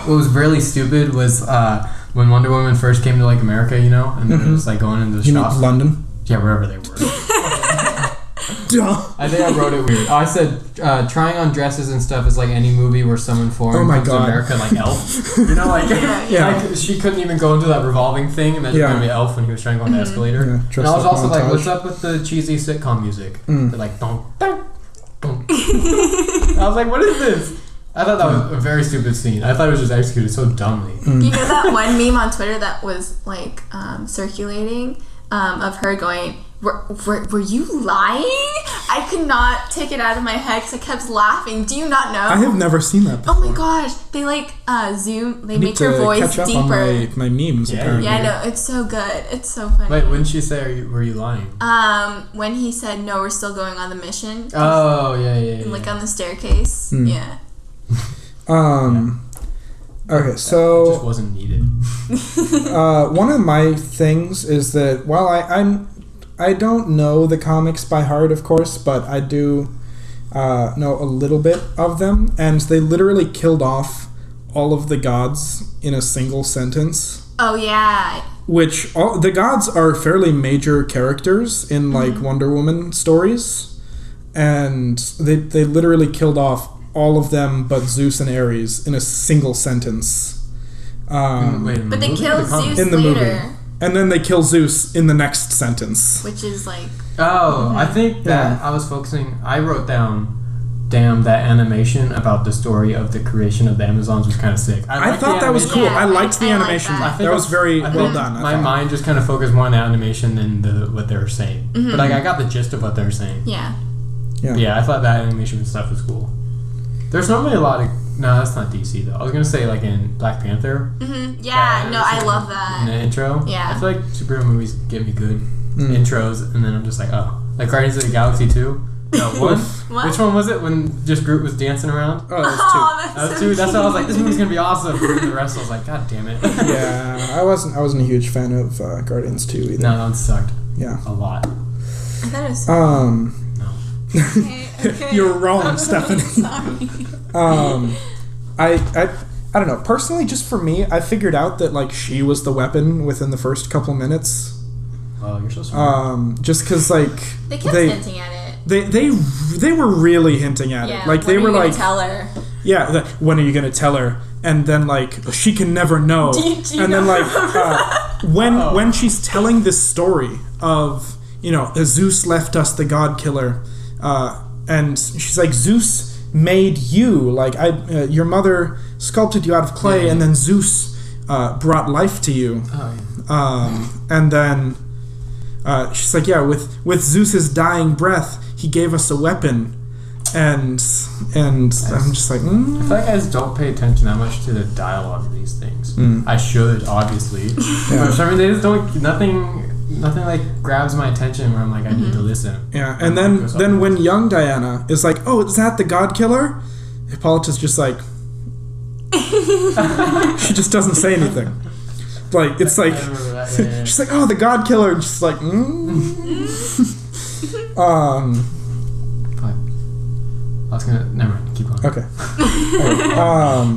what was really stupid was when Wonder Woman first came to like America, you know, and then it was like going into the You shops. mean London? Yeah, wherever they were. I think I wrote it weird. I said trying on dresses and stuff is like any movie where someone foreign comes to America, like Elf. You know, like, like she couldn't even go into that revolving thing, and then going to be Elf when he was trying to go on the escalator. Yeah, and I was also like, what's up with the cheesy sitcom music? They're like, don't. I was like, what is this? I thought that was a very stupid scene. I thought it was just executed so dumbly. You know that one meme on Twitter that was like circulating of her going, were you lying? I could not take it out of my head because I kept laughing. Do you not know? I have never seen that before. Oh my gosh. They like zoom, they make her voice catch up deeper. On my memes, apparently. Yeah, no, it's so good. It's so funny. Wait, when did she say, were you lying? When he said, no, we're still going on the mission. Oh, yeah. Like on the staircase. Yeah. Okay, so it just wasn't needed. One of my things is that while I don't know the comics by heart, of course, but I do know a little bit of them, and they literally killed off all of the gods in a single sentence. Oh yeah. Which the gods are fairly major characters in like Wonder Woman stories, and they literally killed off all of them but Zeus and Ares in a single sentence. But they killed Zeus in the later. movie. And then they kill Zeus in the next sentence. Which is like... Oh, I think that I wrote down, damn, that animation about the story of the creation of the Amazons was kind of sick. I thought that was cool. Yeah, I liked the animation. Like that was very well done. My mind just kind of focused more on the animation than what they were saying. But like, I got the gist of what they were saying. Yeah. Yeah, I thought that animation stuff was cool. There's normally a lot of... No, that's not DC, though. I was going to say, like, in Black Panther. Yeah, no, I love that. In the intro. Yeah. I feel like superhero movies give me good intros, and then I'm just like, oh. Like Guardians of the Galaxy 2. No, one? What? Which one was it when just Groot was dancing around? Oh, that was 2. That was 2. That's why I was like, this movie's going to be awesome. And the rest I was like, god damn it. Yeah, I wasn't a huge fan of Guardians 2 either. No, that one sucked. Yeah. A lot. I thought it was... No. Okay. You're wrong, Stephanie. Sorry. I don't know. Personally, just for me, I figured out that like she was the weapon within the first couple minutes. Oh, you're so smart. Just because like they kept hinting at it. They were really hinting at it. Like they were like, tell her. Yeah. When are you gonna tell her? And then like she can never know. Do you and know? then like when she's telling this story of Zeus left us the god killer, and she's like Zeus made you, like your mother sculpted you out of clay, and then Zeus brought life to you. And then she's like, with Zeus's dying breath, he gave us a weapon, and I'm just like, I feel like I just don't pay attention that much to the dialogue of these things. I should, obviously, but for some reason they just don't. Nothing like grabs my attention where I'm like, I need to listen. Yeah, and then when young Diana is like, oh, is that the god killer? Hippolyta's just like, she just doesn't say anything. Like, it's like, she's like, oh, the god killer, and she's like, I was gonna, never mind, keep going. Okay.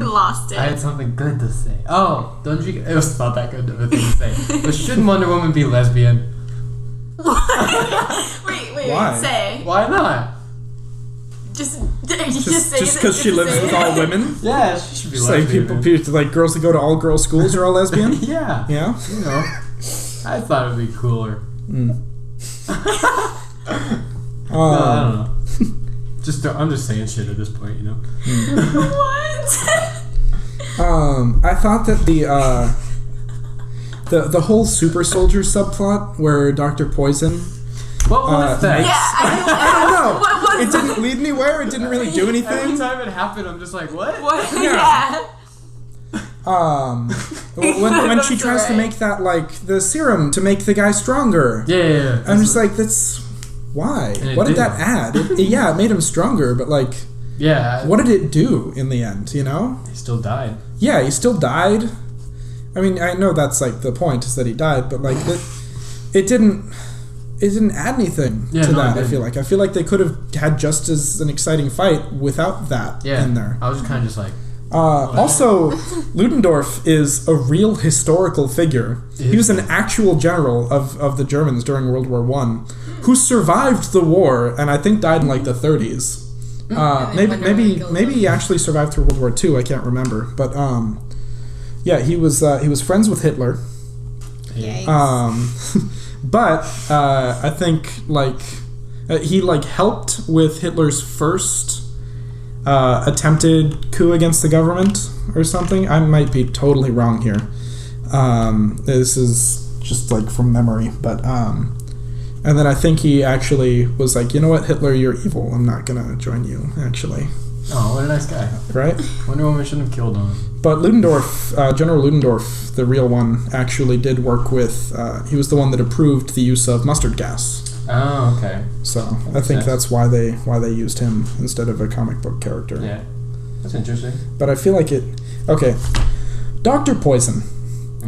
Lost it. I had something good to say. Oh, don't you? It was not that good of a thing to say. But shouldn't Wonder Woman be lesbian? Wait, Why? say. Why not? Just because she lives with all women? Yeah, she should be Like lesbian. people like girls that go to all girls schools are all lesbian? Yeah. Yeah? You know, I thought it would be cooler. I I don't know. I'm just saying shit at this point, What? I thought that the whole super soldier subplot where Dr. Poison. What was that? Yeah, I don't know. What was it didn't lead anywhere. It didn't really do anything. Every time it happened, I'm just like, what? What? Yeah. When she tries to right. make that like the serum to make the guy stronger. Yeah. I'm just like, that's why. What did that add? It made him stronger, but like, what did it do in the end? He still died. Yeah, he still died. I mean, I know that's like the point is that he died, but like it didn't add anything to that. I feel like they could have had just as an exciting fight without that in there. I was kind of just like. Also, Ludendorff is a real historical figure. He was an actual general of the Germans during World War I, who survived the war and I think died in like the 30s. Maybe he actually survived through World War II. I can't remember, but yeah, he was friends with Hitler. But I think like he like helped with Hitler's first attempted coup against the government or something. I might be totally wrong here. This is just like from memory, but and then I think he actually was like, you know what, Hitler, you're evil. I'm not gonna join you, actually. Oh, what a nice guy. Right? Wonder Woman shouldn't have killed him. But Ludendorff, General Ludendorff, the real one, actually did work with. He was the one that approved the use of mustard gas. Oh, okay. So I think that's why they used him instead of a comic book character. Yeah, that's interesting. But I feel like it. Okay, Dr. Poison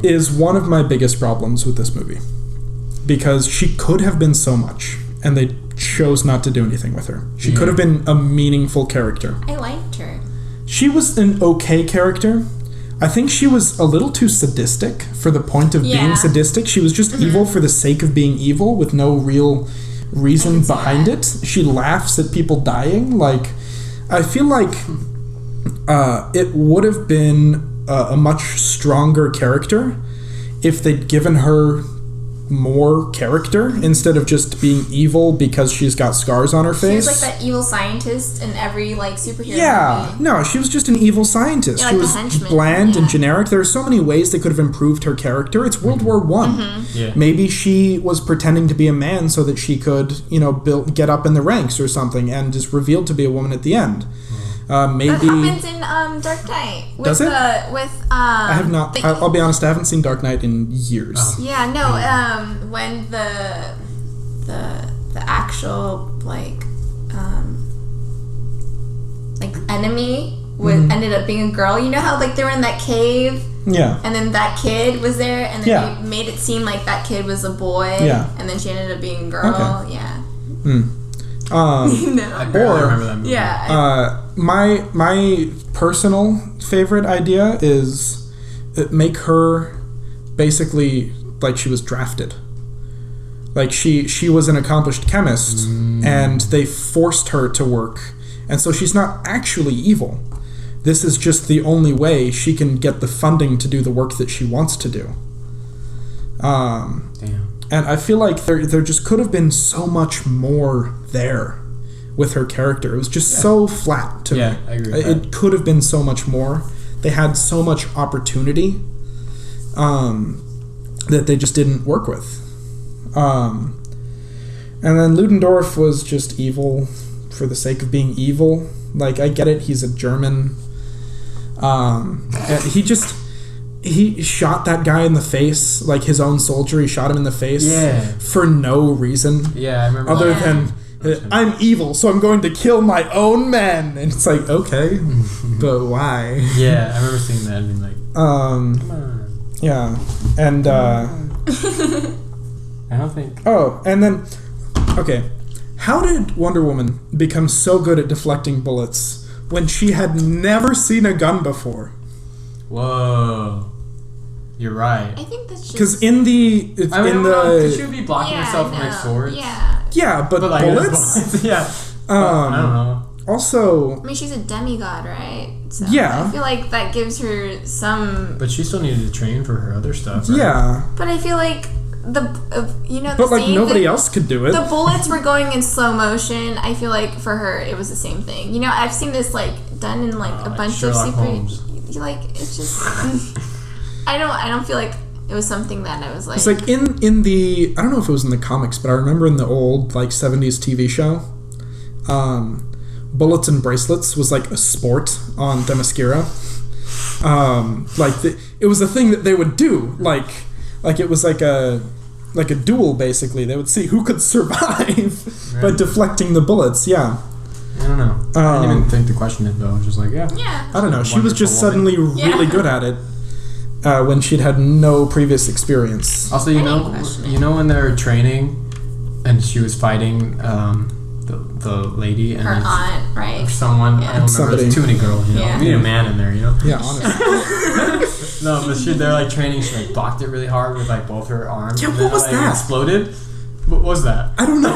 is one of my biggest problems with this movie because she could have been so much, and they chose not to do anything with her. She could have been a meaningful character. I liked her. She was an okay character. I think she was a little too sadistic for the point of being sadistic. She was just evil for the sake of being evil with no real reason behind it. She laughs at people dying. Like, I feel like it would have been a much stronger character if they'd given her more character instead of just being evil because she's got scars on her face. She was like that evil scientist in every like superhero movie. No, she was just an evil scientist. Yeah, she like was the henchman. bland and generic. There are so many ways they could have improved her character. It's World War One. Yeah. Maybe she was pretending to be a man so that she could, get up in the ranks or something, and is revealed to be a woman at the end. Maybe that happens in Dark Knight. With Does it? I have not. I'll be honest. I haven't seen Dark Knight in years. Oh. Yeah, no. When the actual enemy ended up being a girl. You know how like they were in that cave. Yeah. And then that kid was there, and then they made it seem like that kid was a boy. Yeah. And then she ended up being a girl. Okay. Yeah. I barely remember that movie. Yeah. My personal favorite idea is make her basically like she was drafted. Like she was an accomplished chemist and they forced her to work. And so she's not actually evil. This is just the only way she can get the funding to do the work that she wants to do. Damn. And I feel like there just could have been so much more there with her character. It was just so flat to me. Yeah, I agree with that. It could have been so much more. They had so much opportunity that they just didn't work with. And then Ludendorff was just evil for the sake of being evil. Like, I get it, he's a German. And he shot that guy in the face, like his own soldier. He shot him in the face for no reason. Yeah, I remember. Other than, I'm evil, so I'm going to kill my own men. And it's like, okay, but why? Yeah, I remember seeing that and being like, come on. Yeah, and I don't think. Oh, and then, okay, how did Wonder Woman become so good at deflecting bullets when she had never seen a gun before? Whoa. You're right. I think that's just because could she be blocking herself with like swords? Yeah, but like, bullets. Yeah. I don't know. Also, I mean, she's a demigod, right? So yeah. I feel like that gives her some. But she still needed to train for her other stuff. Right? Yeah. But I feel like the but like nobody else could do it. The bullets were going in slow motion. I feel like for her it was the same thing. You know, I've seen this like done in like a bunch Sherlock of Holmes. like it's just I don't feel like it was something that I was like. It's like in the I don't know if it was in the comics, but I remember in the old like 70s TV show, bullets and bracelets was like a sport on Themyscira. It was a thing that they would do. Like it was like a duel basically. They would see who could survive by deflecting the bullets. Yeah. I don't know. I didn't even think to question it though. I was just like, yeah. I don't know. She was just suddenly really good at it when she'd had no previous experience. Also, you know when they're training and she was fighting the lady and her aunt, right? Or someone. Yeah. I don't remember. There's too many girls. You know, Yeah. we need a man in there. You know. Yeah, honestly. No, but they're like training. She like blocked it really hard with like both her arms. Yeah, and what was it that? Exploded. What was that? I don't know.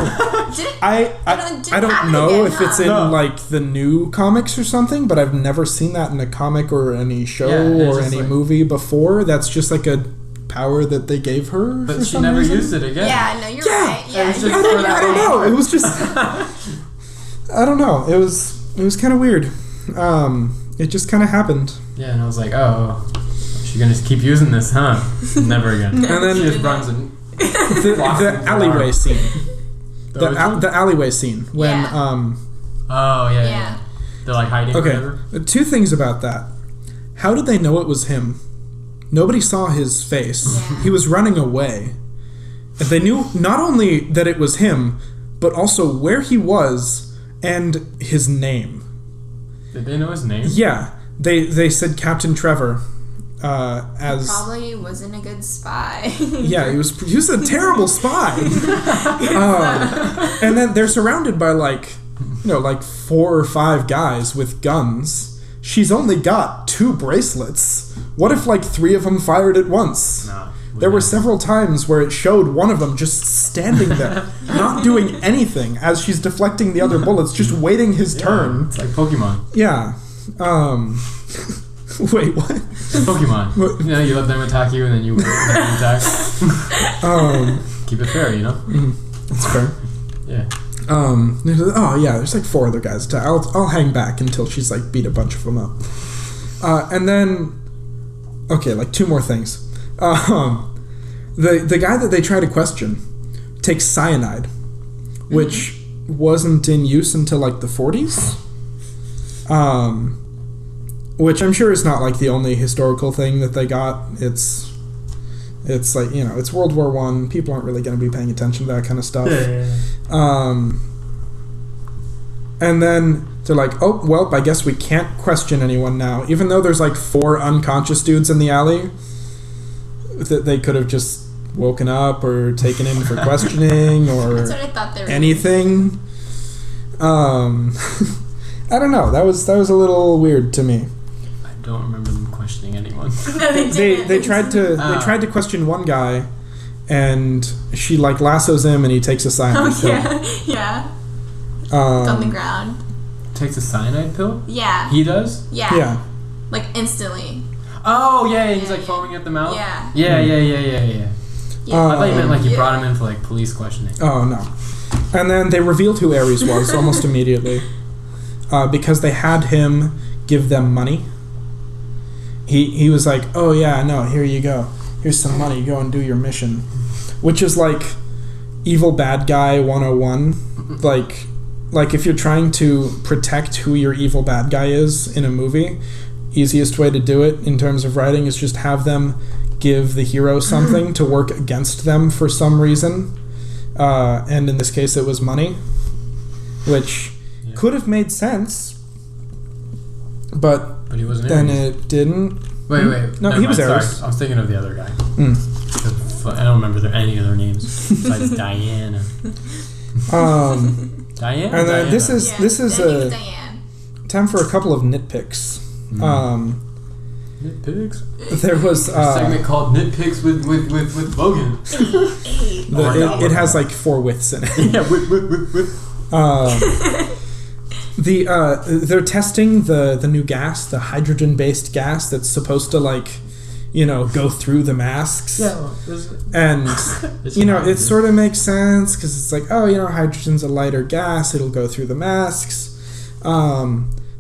I don't know if it's in like the new comics or something, but I've never seen that in a comic or any show or any movie before. That's just like a power that they gave her. But she never used it again. Yeah, no, you're right. Yeah, I don't know. It was just I don't know. It was kind of weird. It just kind of happened. Yeah, and I was like, oh, she's gonna just keep using this, huh? Never again. And then she just runs and the alleyway scene. The alleyway scene when yeah. They're like hiding. Okay, or whatever. 2 things about that. How did they know it was him? Nobody saw his face. Yeah. He was running away. And they knew not only that it was him, but also where he was and his name. Did they know his name? Yeah, they said Captain Trevor. As he probably wasn't a good spy. Yeah, he was a terrible spy. And then they're surrounded by like 4 or 5 guys with guns. She's only got 2 bracelets. What if like 3 of them fired at once? No. There were several times where it showed one of them just standing there, not doing anything as she's deflecting the other bullets, just waiting his turn. It's like Pokemon. Yeah. Wait, what? Pokemon. What? You know, you let them attack you and then you wait and then you attack. Keep it fair, you know? That's fair. Yeah. There's like 4 other guys. I'll hang back until she's like beat a bunch of them up. And then, okay, like 2 more things. The guy that they try to question takes cyanide, which wasn't in use until like the 40s. Which I'm sure is not like the only historical thing that they got. It's like, it's World War I. People aren't really going to be paying attention to that kind of stuff. And then they're like, oh, well, I guess we can't question anyone now. Even though there's like 4 unconscious dudes in the alley that they could have just woken up or taken in for questioning or That's what I thought they were anything. I don't know. That was a little weird to me. I don't remember them questioning anyone. No, They tried to question one guy, and she like lassos him, and he takes a cyanide pill. Yeah. On the ground. Takes a cyanide pill? Yeah. He does? Yeah. Like instantly. Oh yeah, he's like foaming at the mouth. Yeah. Yeah. Yeah. I thought you meant like you brought him in for like police questioning. Oh no. And then they revealed who Ares was almost immediately, because they had him give them money. He was like, oh yeah, no, here you go. Here's some money. Go and do your mission, which is like evil bad guy 101. Like if you're trying to protect who your evil bad guy is in a movie, easiest way to do it in terms of writing is just have them give the hero something to work against them for some reason. And in this case it was money, which could have made sense, but he wasn't then Ares. it didn't. Wait. No, he was Ares. I was thinking of the other guy. I don't remember any other names besides Diana. Diana. And then this is Diane. time for a couple of nitpicks. Nitpicks? There was a segment called Nitpicks with Logan. It has like 4 widths in it. Yeah, with. They're testing the new gas, the hydrogen-based gas that's supposed to go through the masks. Yeah, and it sort of makes sense because it's like, hydrogen's a lighter gas, it'll go through the masks.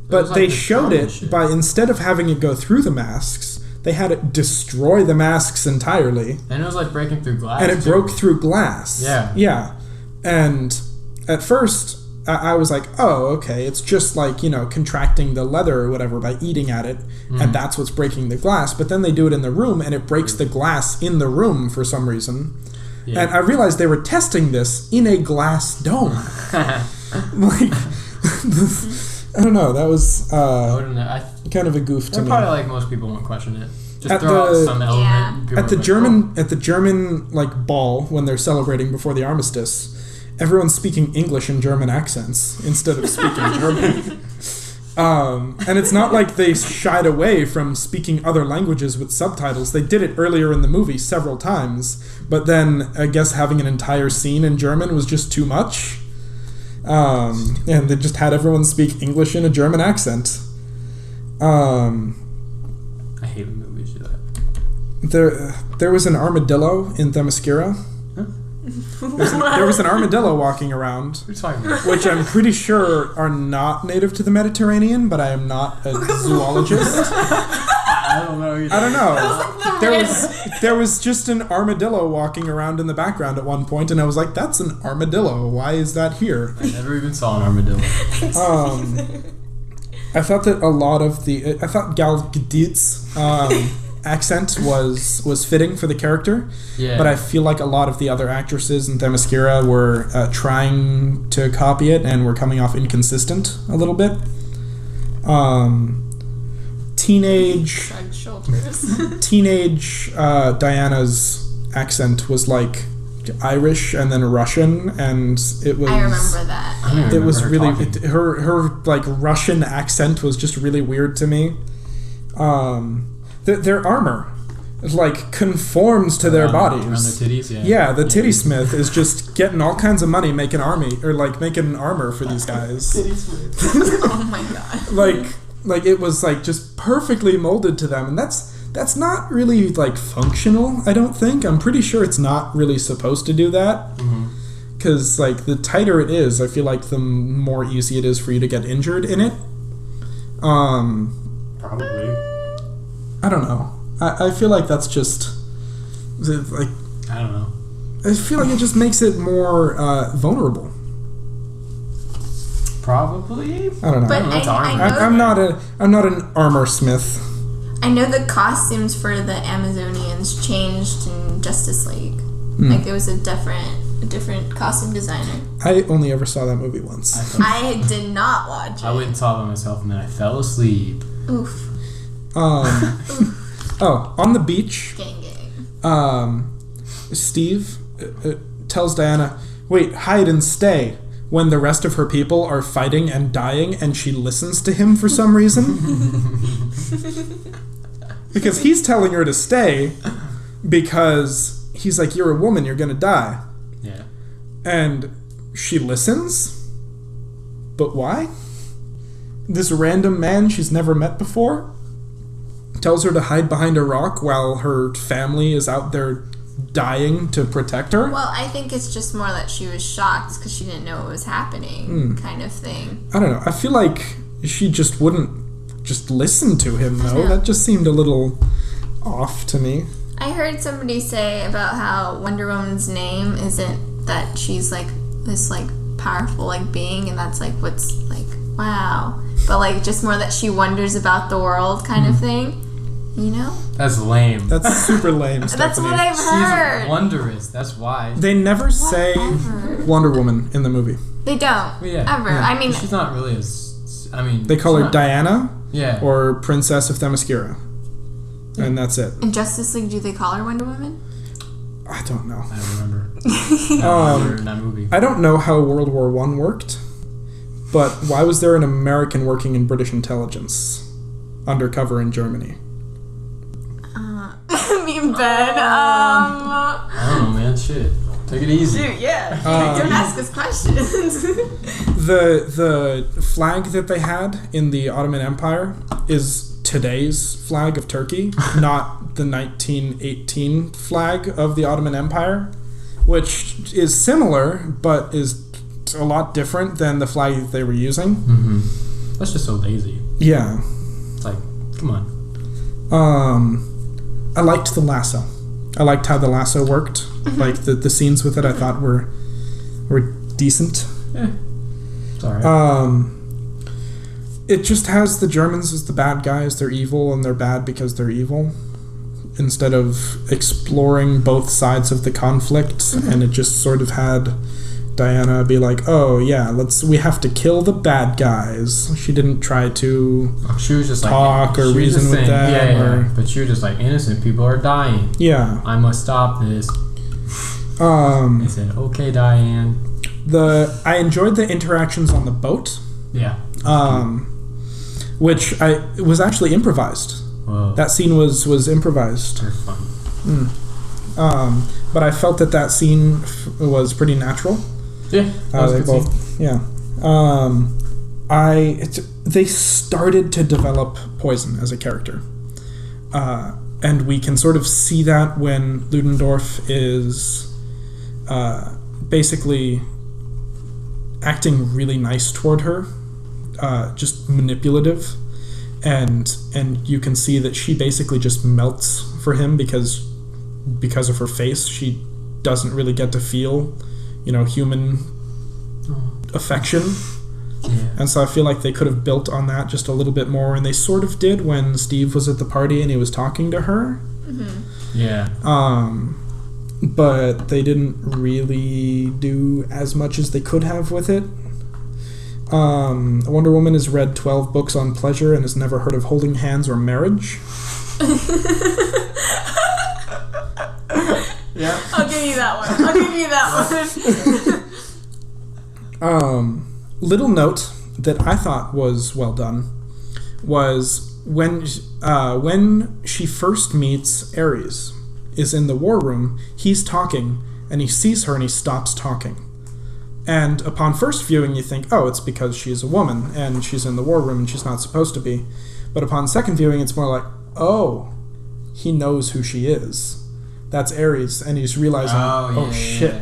But they showed it by, instead of having it go through the masks, they had it destroy the masks entirely. And it was like breaking through glass. And it broke through glass. Yeah. Yeah. And at first, I was like, oh, okay, it's just like, contracting the leather or whatever by eating at it, and that's what's breaking the glass. But then they do it in the room, and it breaks the glass in the room for some reason. Yeah. And I realized they were testing this in a glass dome. I don't know. That was kind of a goof to me. Probably like most people won't question it. Just throw out some element. Yeah. At the German ball when they're celebrating before the armistice, everyone's speaking English in German accents instead of speaking German. And it's not like they shied away from speaking other languages with subtitles. They did it earlier in the movie several times, but then I guess having an entire scene in German was just too much. And they just had everyone speak English in a German accent. I hate when movies do that. There was an armadillo in Themyscira. Huh? There was an armadillo walking around, What are you talking about? which I'm pretty sure are not native to the Mediterranean, but I am not a zoologist. I don't know either. I don't know. There was just an armadillo walking around in the background at one point, and I was like, "That's an armadillo. Why is that here?" I never even saw an armadillo. I thought that a lot of I thought Gal Gadot's accent was fitting for the character, Yeah. but I feel like a lot of the other actresses in Themyscira were trying to copy it and were coming off inconsistent a little bit. Teenage Shrug shoulders. Diana's accent was like Irish and then Russian, and it was. I remember that. I don't It remember was her really talking. her like Russian accent was just really weird to me. Their armor like conforms to their bodies. Around their titties, yeah. Yeah, the titty smith is just getting all kinds of money making making armor for these guys. Oh my god. like it was like just perfectly molded to them, and that's not really like functional. I don't think. I'm pretty sure it's not really supposed to do that. Because like the tighter it is, I feel like the more easy it is for you to get injured in it. Probably. I don't know. I feel like that's just like I don't know. I feel like it just makes it more vulnerable. Probably. I don't know. But know. I'm not an armor smith. I know the costumes for the Amazonians changed in Justice League. Like it was a different costume designer. I only ever saw that movie once. I did not watch it. I went and saw them myself, and then I fell asleep. Oof. On the beach, Gang gang. Steve tells Diana, "Wait, hide and stay." When the rest of her people are fighting and dying, and she listens to him for some reason. Because he's telling her to stay because he's like, "You're a woman, you're gonna die." Yeah. And she listens? But why? This random man she's never met before tells her to hide behind a rock while her family is out there dying to protect her? Well, I think it's just more that she was shocked because she didn't know what was happening, kind of thing. I don't know. I feel like she just wouldn't just listen to him, though. know. That just seemed a little off to me. I heard somebody say about how Wonder Woman's name isn't that she's like this like powerful like being, and that's like what's like wow, but like just more that she wonders about the world kind of thing, you know? That's lame. That's super lame, That's Stephanie. what I've heard. She's wondrous. That's why. They never say Whatever. Wonder Woman in the movie. They don't Well, yeah. ever. Yeah. I mean, She's not really as. I mean. They call she's her not- Diana Yeah. or Princess of Themyscira. And that's it. in Justice League, do they call her Wonder Woman? I don't know. I don't remember. I don't remember in that movie. I don't know how World War I worked, but why was there an American working in British intelligence undercover in Germany? Me and Ben. I don't know, man. Shit. Take it easy. Dude, yeah. Don't ask us questions. The flag that they had in the Ottoman Empire is today's flag of Turkey, not the 1918 flag of the Ottoman Empire, which is similar but is a lot different than the flag that they were using. Mm-hmm. That's just so lazy. Yeah. It's like, come on. I liked the lasso. I liked how the lasso worked. Like the scenes with it, I thought were decent. Yeah. It's alright. It just has the Germans as the bad guys. They're evil and they're bad because they're evil, instead of exploring both sides of the conflict. And it just sort of had Diana be like, "Oh yeah, we have to kill the bad guys." She didn't try to She was just talk like, or she was reason just with saying, them, Yeah, or- but she was just like, innocent people are dying. Yeah. I must stop this. I I said, okay, Diane. enjoyed the interactions on the boat. Yeah. which it was actually improvised. Whoa. That scene was improvised. They're fun. But I felt that scene was pretty natural. Yeah, that was a good scene. Yeah. They started to develop Poison as a character. And we can sort of see that when Ludendorff is basically acting really nice toward her, just manipulative, and you can see that she basically just melts for him because of her face. She doesn't really get to feel, human affection. Yeah. And so I feel like they could have built on that just a little bit more, and they sort of did when Steve was at the party and he was talking to her. Mm-hmm. Yeah. But they didn't really do as much as they could have with it. Wonder Woman has read 12 books on pleasure and has never heard of holding hands or marriage. Yeah. I'll give you that one. Little note that I thought was well done was when she first meets Ares, is in the war room, he's talking, and he sees her and he stops talking. And upon first viewing, you think, oh, it's because she's a woman and she's in the war room and she's not supposed to be. But upon second viewing, it's more like, oh, he knows who she is. That's Ares, and he's realizing, shit. Yeah.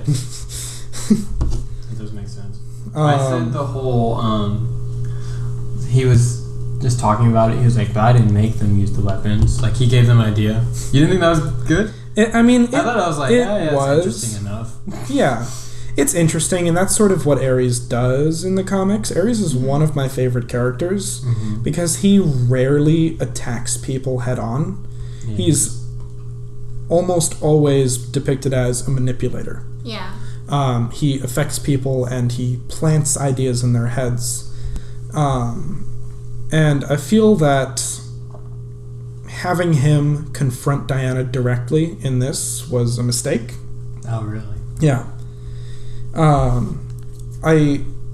That does make sense. I said the whole, he was just talking about it, he was like, but I didn't make them use the weapons. Like, he gave them an idea. You didn't think that was good? I thought I was like, it was interesting enough. Yeah. It's interesting, and that's sort of what Ares does in the comics. Ares is one of my favorite characters because he rarely attacks people head on. Yeah. He's almost always depicted as a manipulator. Yeah. He affects people and he plants ideas in their heads. And I feel that having him confront Diana directly in this was a mistake. Oh, really? Yeah. I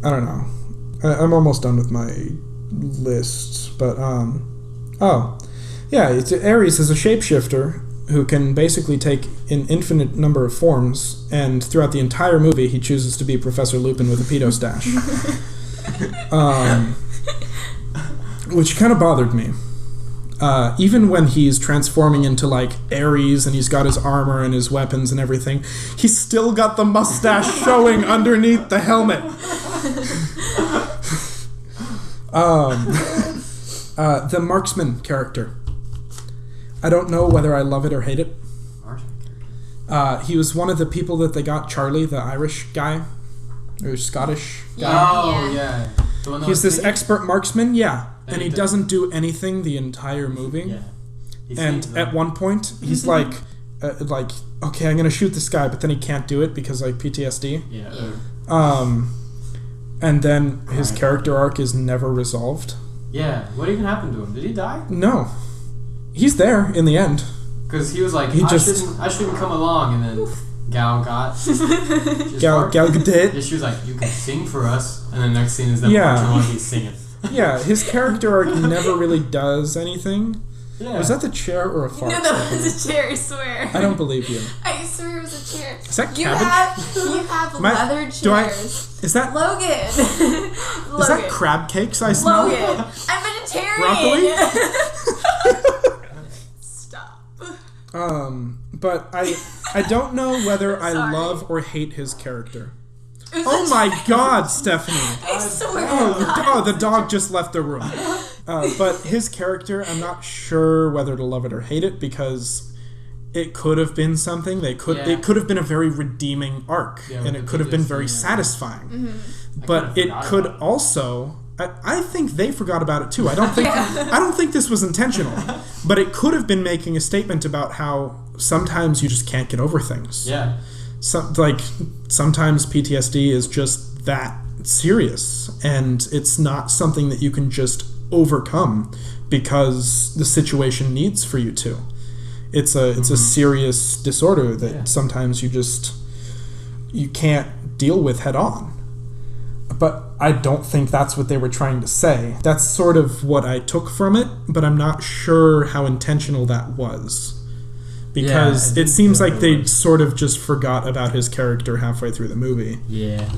don't know. I'm almost done with my list, but Ares is a shapeshifter who can basically take an infinite number of forms, and throughout the entire movie he chooses to be Professor Lupin with a pedo stash. Which kind of bothered me. Even when he's transforming into like Ares and he's got his armor and his weapons and everything, he's still got the mustache showing underneath the helmet. The marksman character. I don't know whether I love it or hate it. He was one of the people that they got, Charlie, the Irish guy, or Scottish guy. Oh, yeah. He's this expert marksman, and he doesn't do anything the entire movie. Yeah. And at one point, he's like, okay, I'm gonna shoot this guy, but then he can't do it because like PTSD. Yeah. And then his character arc is never resolved. Yeah. What even happened to him? Did he die? No. He's there in the end. Because he was like, I shouldn't come along, and then Gal Gadot. Gal Gadot. Yeah, she was like, you can sing for us, and the next scene is them marching along, he's singing. Yeah, his character arc never really does anything. Yeah. Was that the chair or a fart? No, that was a chair, I swear. I don't believe you. I swear it was a chair. Is that cabbage? You have leather chairs. Is that... Logan. Is that crab cakes I smell? Logan. I'm vegetarian. Broccoli? Stop. But I don't know whether I love or hate his character. Oh my God, Stephanie! I swear. Oh, the dog just left the room. But his character, I'm not sure whether to love it or hate it because it could have been something. It could have been a very redeeming arc, and it could have been very satisfying. Mm-hmm. But it could also. I think they forgot about it too. I don't think this was intentional, but it could have been making a statement about how sometimes you just can't get over things. Yeah. Sometimes PTSD is just that serious, and it's not something that you can just overcome because the situation needs for you to. It's a serious disorder that sometimes you can't deal with head on. but I don't think that's what they were trying to say. That's sort of what I took from it, but I'm not sure how intentional that was. Because it seems like they sort of just forgot about his character halfway through the movie. Yeah,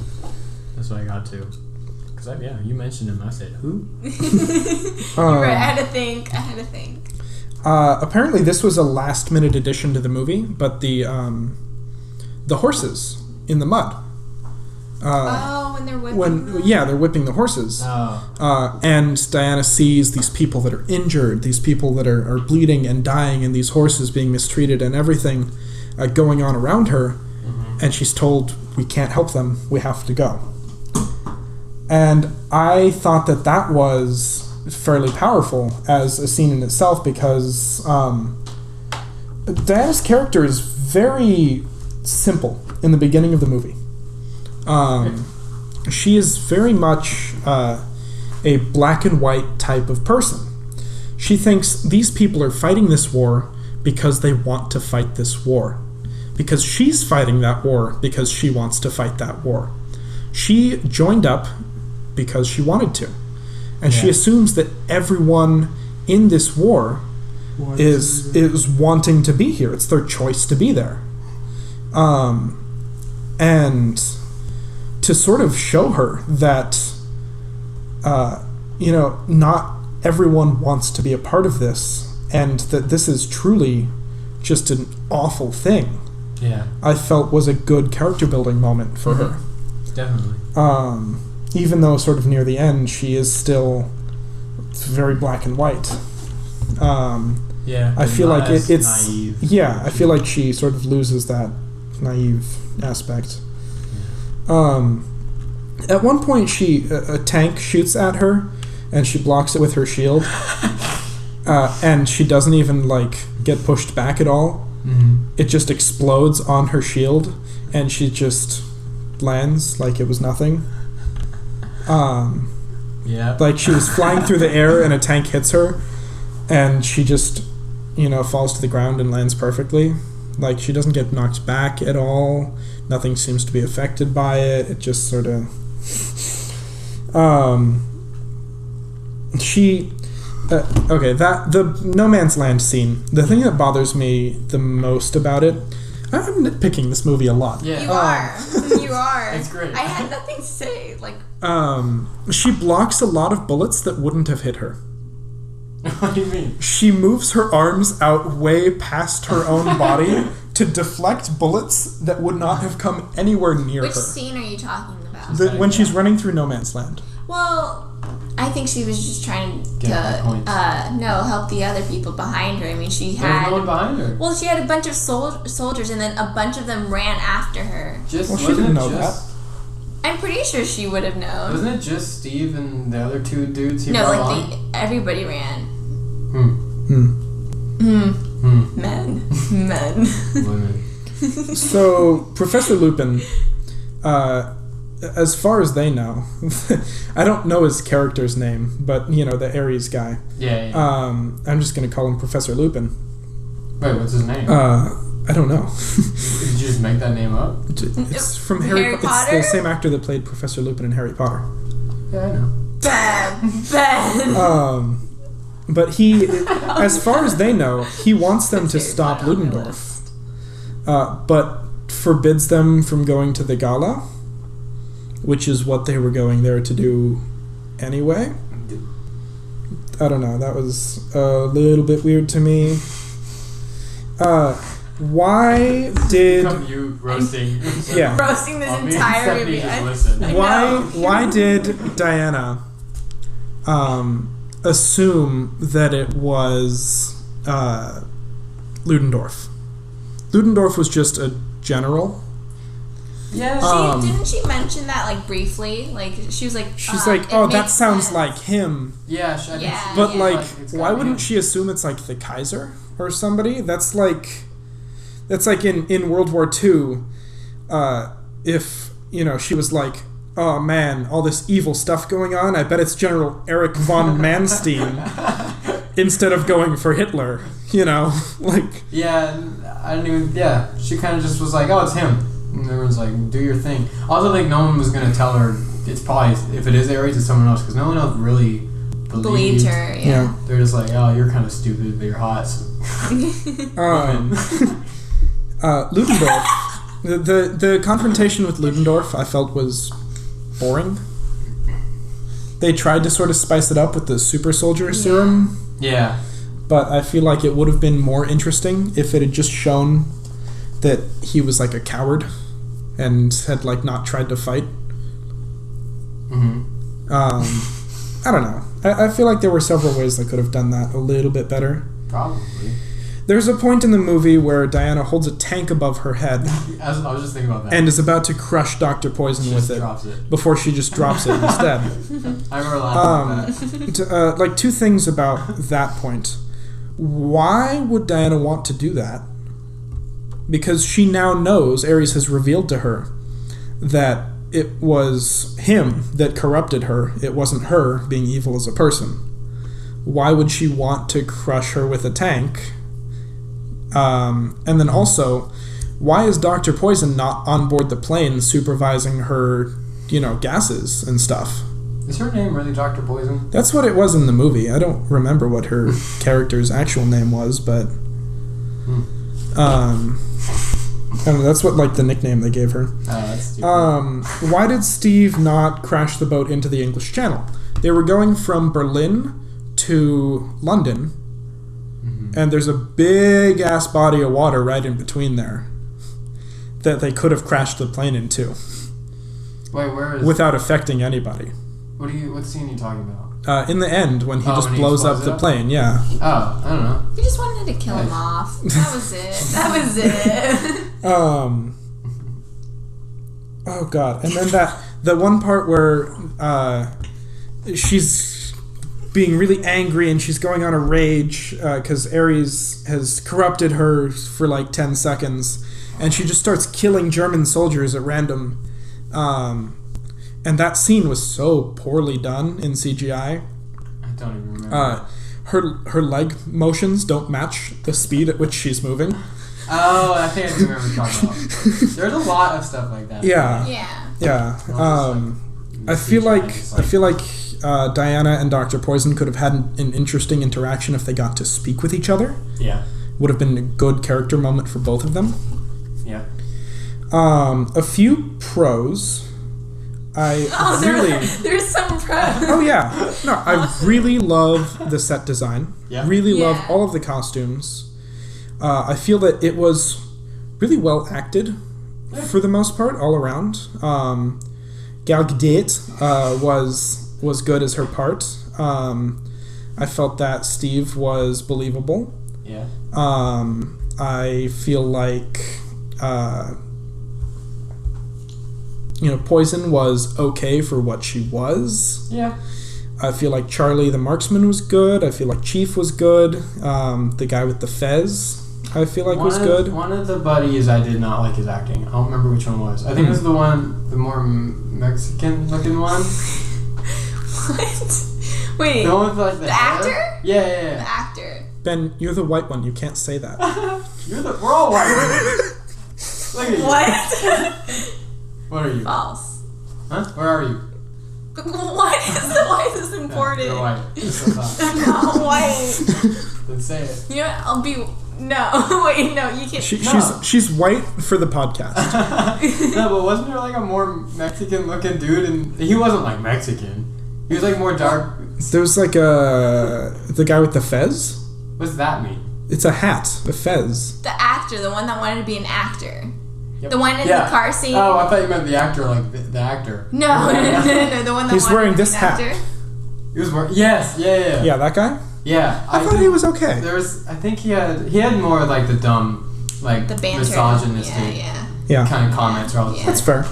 that's what I got to. Because, you mentioned him. I said, who? You're right, I had to think. Apparently this was a last-minute addition to the movie, but the horses in the mud. When they're whipping them? Yeah, they're whipping the horses. Oh. And Diana sees these people that are injured, these people that are bleeding and dying, and these horses being mistreated and everything going on around her. Mm-hmm. And she's told, we can't help them, we have to go. And I thought that was fairly powerful as a scene in itself, because Diana's character is very simple in the beginning of the movie. She is very much a black and white type of person. She thinks these people are fighting this war because they want to fight this war. Because she's fighting that war because she wants to fight that war. She joined up because she wanted to. And she assumes that everyone in this war is wanting to be here. It's their choice to be there. And to sort of show her that, not everyone wants to be a part of this, and that this is truly just an awful thing. Yeah. I felt was a good character building moment for her. Definitely. Even though sort of near the end she is still very black and white. I feel like it's naive. Yeah, I feel like she sort of loses that naive aspect. At one point a tank shoots at her and she blocks it with her shield. And she doesn't even get pushed back at all. Mm-hmm. It just explodes on her shield and she just lands like it was nothing. Like she was flying through the air and a tank hits her and she just, falls to the ground and lands perfectly. Like she doesn't get knocked back at all. Nothing seems to be affected by it. It just sort of... the No Man's Land scene, the thing that bothers me the most about it, I'm nitpicking this movie a lot. Yeah. You are. It's great. I had nothing to say. She blocks a lot of bullets that wouldn't have hit her. What do you mean? She moves her arms out way past her own body to deflect bullets that would not have come anywhere near her. Which scene are you talking about? When she's running through No Man's Land. Well, I think she was just trying to help the other people behind her. I mean, she had... There was no one behind her. Well, she had a bunch of soldiers, and then a bunch of them ran after her. She didn't know that. I'm pretty sure she would have known. Wasn't it just Steve and the other two dudes he No, brought on? Everybody ran. Men. Women. So, Professor Lupin, as far as they know, I don't know his character's name, but, the Ares guy. Yeah. I'm just going to call him Professor Lupin. Wait, what's his name? I don't know. Did you just make that name up? It's from Harry Potter? It's the same actor that played Professor Lupin in Harry Potter. Yeah, I know. Ben. But he, as far as they know, he wants them to stop Ludendorff, but forbids them from going to the gala, which is what they were going there to do anyway. I don't know. That was a little bit weird to me. Why did... You roasting. Yeah. Roasting this entire movie. Why did Diana assume that it was Ludendorff? Ludendorff was just a general. Yeah. Didn't she mention that briefly? She was like... She's oh, that sounds sense. Like him. Yeah. But why wouldn't she assume it's the Kaiser or somebody? That's like in World War II, if, she was like, oh man, all this evil stuff going on, I bet it's General Erich von Manstein instead of going for Hitler, Yeah, I didn't even, she kind of just was like, oh, it's him. And everyone's like, do your thing. I also think no one was going to tell her it's probably, if it is Ares, it's someone else, because no one else really believed her. Yeah. They're just like, oh, you're kind of stupid, but you're hot. So. Ludendorff. The confrontation with Ludendorff I felt was boring. They tried to sort of spice it up with the super soldier serum. Yeah. But I feel like it would have been more interesting if it had just shown that he was like a coward and had like not tried to fight. Mm-hmm. I don't know. I feel like there were several ways they could have done that a little bit better. Probably. There's a point in the movie where Diana holds a tank above her head. I was just thinking about that. And is about to crush Dr. Poison with it. Drops it. Before she just drops it instead. I remember laughing at that. Like, two things about that point. Why would Diana want to do that? Because she now knows, Ares has revealed to her, that it was him that corrupted her. It wasn't her being evil as a person. Why would she want to crush her with a tank? And then also, why is Dr. Poison not on board the plane supervising her, gases and stuff? Is her name really Dr. Poison? That's what it was in the movie. I don't remember what her character's actual name was, but I don't know, that's what like the nickname they gave her. Oh, that's stupid. Why did Steve not crash the boat into the English Channel? They were going from Berlin to London, and there's a big ass body of water right in between there that they could have crashed the plane into. Wait, where is? Without affecting anybody. What scene are you talking about? In the end, when he just when he blows up explodes the it? plane, yeah. Oh, I don't know. We just wanted to kill him off. That was it. That was it. Oh god, and then the one part where she's being really angry and she's going on a rage because Ares has corrupted her for like 10 seconds, and she just starts killing German soldiers at random. And that scene was so poorly done in CGI. I don't even remember. Her leg motions don't match the speed at which she's moving. Oh, I think I do remember talking about. There's a lot of stuff like that. Yeah. Yeah. I feel like Diana and Dr. Poison could have had an interesting interaction if they got to speak with each other. Yeah. Would have been a good character moment for both of them. Yeah. A few pros. There's some pros. Oh yeah. No, I really love the set design. Yeah. Really love all of the costumes. I feel that it was really well acted for the most part, all around. Gal Gadot was good as her part. I felt that Steve was believable. Yeah. I feel like Poison was okay for what she was. Yeah. I feel like Charlie the marksman was good. I feel like Chief was good. The guy with the fez, I feel like was good. One of the buddies I did not like his acting. I don't remember which one it was. I think it was the more Mexican looking one. What? Wait. The one with like the actor? Yeah. The actor. Ben, you're the white one. You can't say that. We're all white. Look at you. What? What are you? False. Huh? Where are you? Why is this important? You're white. I'm not white. Then say it. You know what? I'll be... No. Wait, no, you can't... She's white for the podcast. No, but wasn't there like a more Mexican looking dude? And he wasn't like Mexican. He was like more dark. There was like the guy with the fez. What's that mean? It's a hat, a fez. The actor, the one that wanted to be an actor. Yep. The one in the car scene. Oh, I thought you meant the actor, like the actor. No, the one that He's wanted wearing to be this an hat. actor. He was wearing. Yes, yeah. Yeah, that guy. Yeah, I thought he was okay. I think he had more like the dumb, like The banter. misogynistic Yeah, kind of comments all the time. that's fair.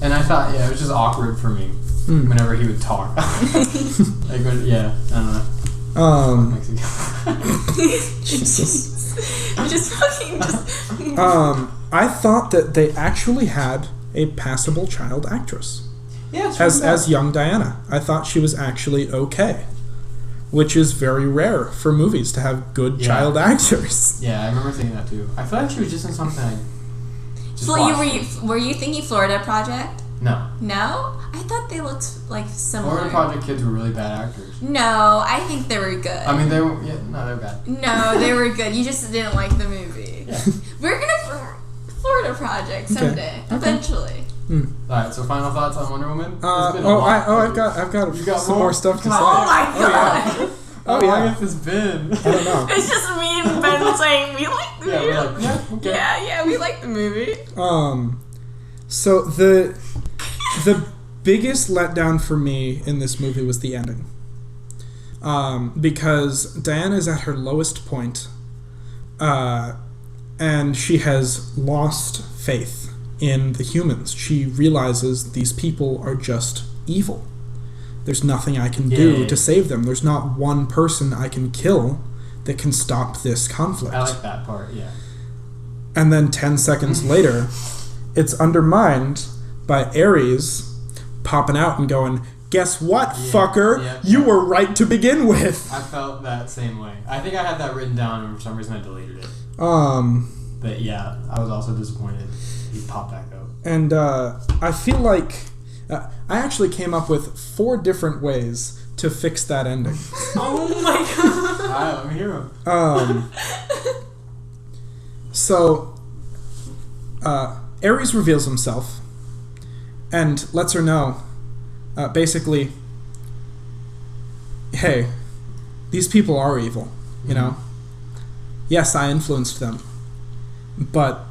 And I thought, it was just awkward for me whenever he would talk. Like, I don't know. Mexican. Jesus. I'm just fucking I thought that they actually had a passable child actress Yeah, as young Diana. I thought she was actually okay, which is very rare for movies to have good child actors. Yeah, I remember thinking that too. I feel like she was just in something. Were you thinking Florida Project? No. No? I thought they looked like similar. Florida Project kids were really bad actors. No, I think they were good. I mean, they were bad. No, they were good. You just didn't like the movie. Yeah. We're gonna Florida Project someday, eventually. Alright, so final thoughts on Wonder Woman? I've got some more stuff to say. Oh my god! How long has this been? I don't know. It's just me and Ben saying we like the movie. We're like, okay. Yeah, we like the movie. So the biggest letdown for me in this movie was the ending. Because Diana is at her lowest point, and she has lost faith in the humans. She realizes these people are just evil. There's nothing I can do to save them. There's not one person I can kill that can stop this conflict. I like that part, yeah. And then 10 seconds later, it's undermined by Ares popping out and going, "Guess what, fucker? You were right to begin with." I felt that same way. I think I had that written down, and for some reason I deleted it. But yeah, I was also disappointed he popped back up. And I feel like I actually came up with 4 different ways to fix that ending. Oh my god! Alright, let me hear him. So, Ares reveals himself and lets her know, basically, hey, these people are evil, you know? Yes, I influenced them, but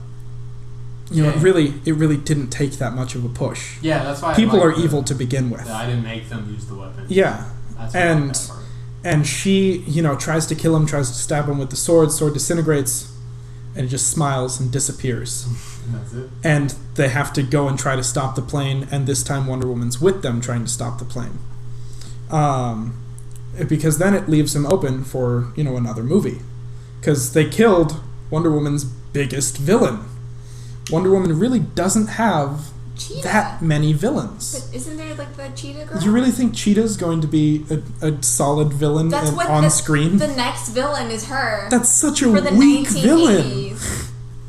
you know, it really didn't take that much of a push. Yeah, that's why people are evil to begin with. I didn't make them use the weapon. Yeah, that's and she, you know, tries to kill him, tries to stab him with the sword. Sword disintegrates, and it just smiles and disappears. And that's it. And they have to go and try to stop the plane, and this time Wonder Woman's with them trying to stop the plane. Because then it leaves him open for, you know, another movie. Because they killed Wonder Woman's biggest villain. Wonder Woman really doesn't have that many villains. But isn't there like the Cheetah girl? You really think Cheetah's going to be a solid villain on screen? The next villain is her. That's such a for the weak 1980s. villain.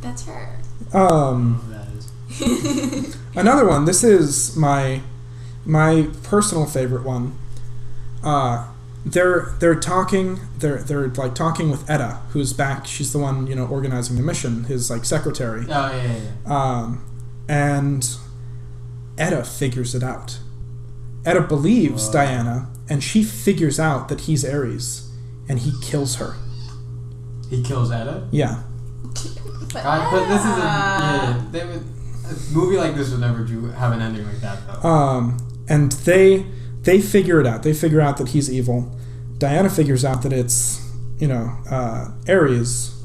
That's her. That is. Another one. This is my personal favorite one. They're talking. They're like talking with Etta, who's back. She's the one, you know, organizing the mission. His like secretary. Oh yeah. And Etta figures it out. Etta believes Diana, and she figures out that he's Ares, and he kills her. He kills Etta? Yeah. But this is a movie like this would never have an ending like that though. And they figure it out. They figure out that he's evil. Diana figures out that it's, you know, Ares,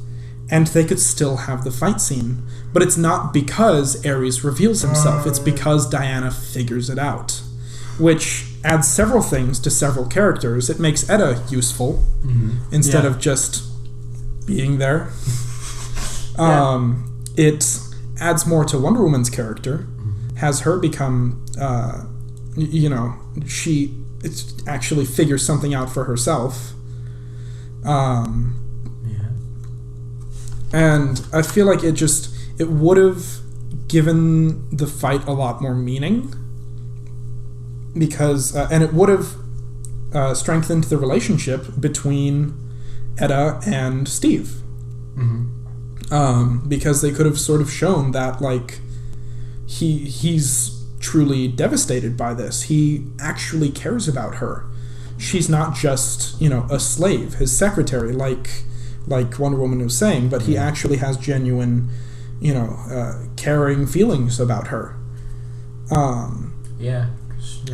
and they could still have the fight scene. But it's not because Ares reveals himself. It's because Diana figures it out, which adds several things to several characters. It makes Etta useful instead of just being there. It adds more to Wonder Woman's character, has her become, you know, she actually figures something out for herself. And I feel like it would have given the fight a lot more meaning, because and it would have strengthened the relationship between Etta and Steve. Because they could have sort of shown that, like, he's truly devastated by this. He actually cares about her. She's not just, you know, a slave, his secretary, like Wonder Woman was saying, but he actually has genuine, you know, caring feelings about her. And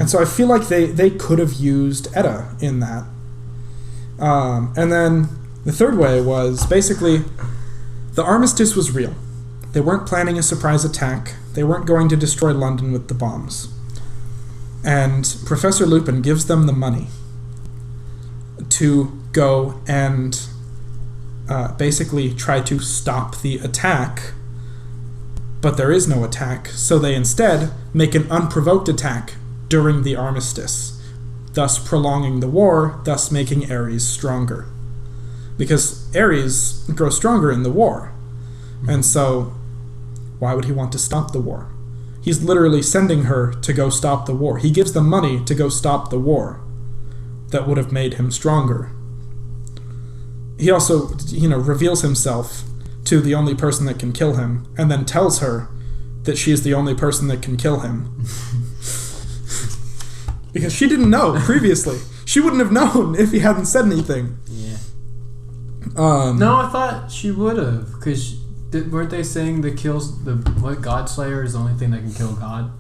so I feel like they could have used Etta in that. And then the third way was basically the armistice was real. They weren't planning a surprise attack. They weren't going to destroy London with the bombs. And Professor Lupin gives them the money to go and basically try to stop the attack, but there is no attack, so they instead make an unprovoked attack during the armistice, thus prolonging the war, thus making Ares stronger. Because Ares grows stronger in the war, and so why would he want to stop the war? He's literally sending her to go stop the war. He gives them money to go stop the war that would have made him stronger. He also, reveals himself to the only person that can kill him, and then tells her that she is the only person that can kill him. Because she didn't know previously. She wouldn't have known if he hadn't said anything. Yeah. No, I thought she would have, because weren't they saying the Godslayer is the only thing that can kill God?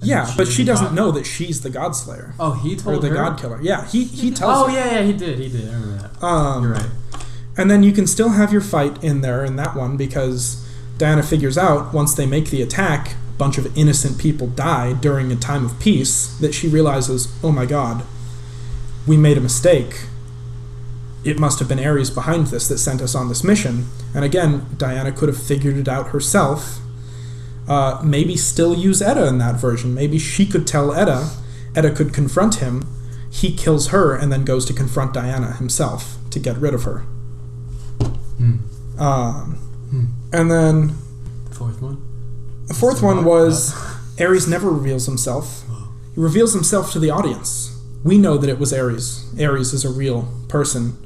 Yeah, but she doesn't know that she's the Godslayer. Oh, he told her? Or the God Killer. Yeah, he tells her. Oh, yeah, he did. I remember that. You're right. And then you can still have your fight in there in that one, because Diana figures out, once they make the attack, a bunch of innocent people die during a time of peace, that she realizes, oh my god, we made a mistake. It must have been Ares behind this that sent us on this mission. And again, Diana could have figured it out herself. Maybe still use Edda in that version. Maybe she could tell Edda. Edda could confront him. He kills her and then goes to confront Diana himself to get rid of her. And then the fourth one? The fourth one was Ares never reveals himself. He reveals himself to the audience. We know that it was Ares. Ares is a real person.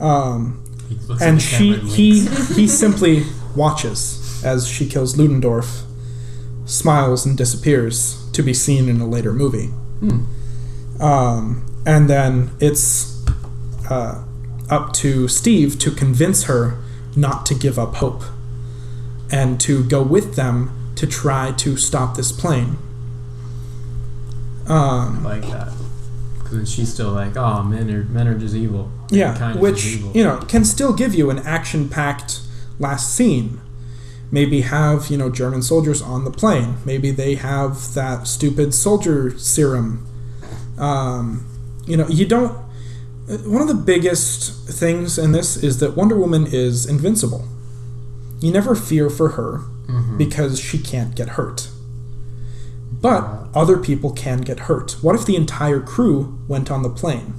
And he simply watches as she kills Ludendorff, smiles and disappears, to be seen in a later movie. And then it's up to Steve to convince her not to give up hope and to go with them to try to stop this plane. I like that. Because she's still like, oh, men are just evil. Yeah, which, can still give you an action-packed last scene. Maybe have, German soldiers on the plane. Maybe they have that stupid soldier serum. You don't... One of the biggest things in this is that Wonder Woman is invincible. You never fear for her because she can't get hurt. But other people can get hurt. What if the entire crew went on the plane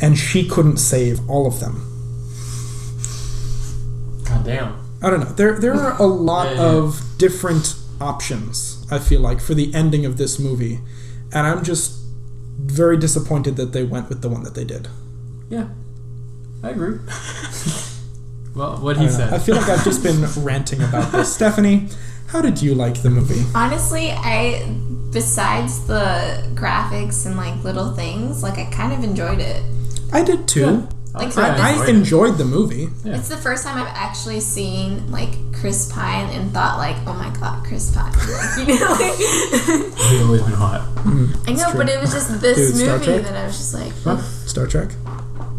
and she couldn't save all of them? God damn. I don't know. There are a lot of different options, I feel like, for the ending of this movie. And I'm just very disappointed that they went with the one that they did. Yeah. I agree. Well, what he said. I feel like I've just been ranting about this. Stephanie, how did you like the movie? Honestly, besides the graphics and little things, I kind of enjoyed it. I did too. Yeah. I enjoyed the movie. Yeah. It's the first time I've actually seen Chris Pine and thought oh my god, Chris Pine. He's always been hot. I know, but it was just this movie that I was just like, what? Star Trek?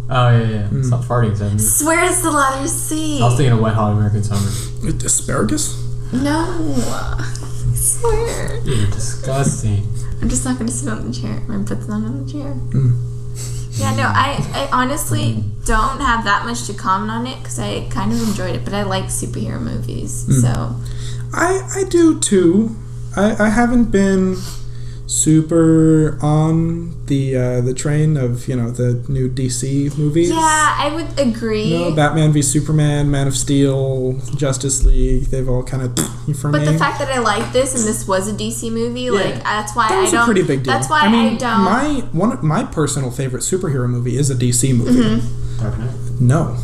Oh yeah. Stop farting, Stephanie. Swear it's the letter C. I was thinking of Wet Hot American Summer. With asparagus? No. I swear. You're disgusting. I'm just not going to sit on the chair. My butt's not on the chair. Yeah, no, I honestly don't have that much to comment on it because I kind of enjoyed it, but I like superhero movies, so. I do too. I haven't been super on the train of the new DC movies. Yeah, I would agree. Batman v Superman, Man of Steel, Justice League, they've all kind of for me. But the fact that I like this and this was a DC movie, that's why that was a pretty big deal. That's why I don't. My personal favorite superhero movie is a DC movie. Dark Knight? No.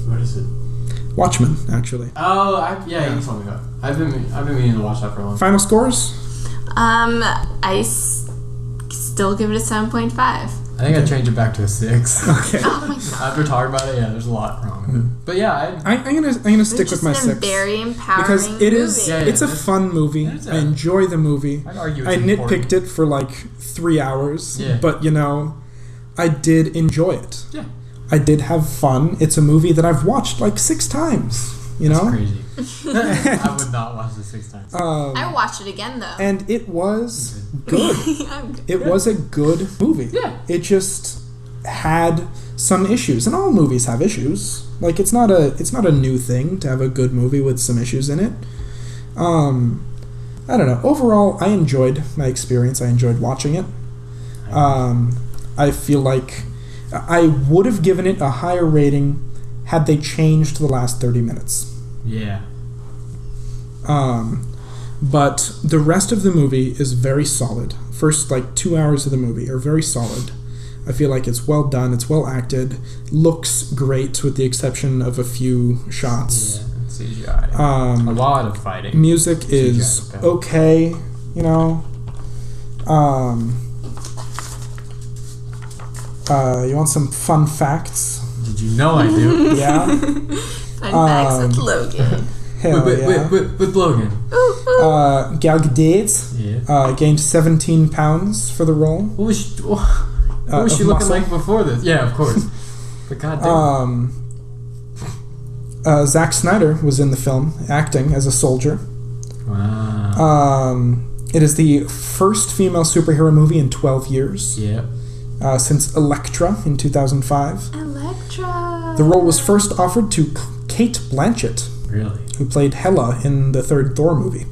What is it? Watchmen, actually. Oh, you told me that. I've been meaning to watch that for a long time. Final scores? I still give it a 7.5. I think I changed it back to a 6. Okay. Oh my god. After talking about it, there's a lot wrong with it. But yeah, I'm gonna stick with my 6. Very empowering because it is movie. it's a fun movie. I enjoy the movie. I'd argue I it's nitpicked it for 3 hours. Yeah. But I did enjoy it. Yeah. I did have fun. It's a movie that I've watched 6 times. That's crazy. I would not watch it 6 times. I watched it again though. And it was good. It was a good movie. Yeah. It just had some issues, and all movies have issues. It's not a new thing to have a good movie with some issues in it. I don't know. Overall, I enjoyed my experience. I enjoyed watching it. I feel like I would have given it a higher rating had they changed the last 30 minutes. Yeah. But the rest of the movie is very solid. First, 2 hours of the movie are very solid. I feel like it's well done, it's well acted, looks great with the exception of a few shots. Yeah, CGI. A lot of fighting. Music is okay, you know. You want some fun facts? Did you know I do? Yeah. Fun facts with Logan. Hell with Logan. Gal Gadot gained 17 pounds for the role. What was she looking like before this? Yeah, of course. But goddamn. Zack Snyder was in the film, acting as a soldier. Wow. It is the first female superhero movie in 12 years. Yeah. Since Elektra in 2005. Elektra. The role was first offered to Kate Blanchett. Really? Who played Hela in the third Thor movie.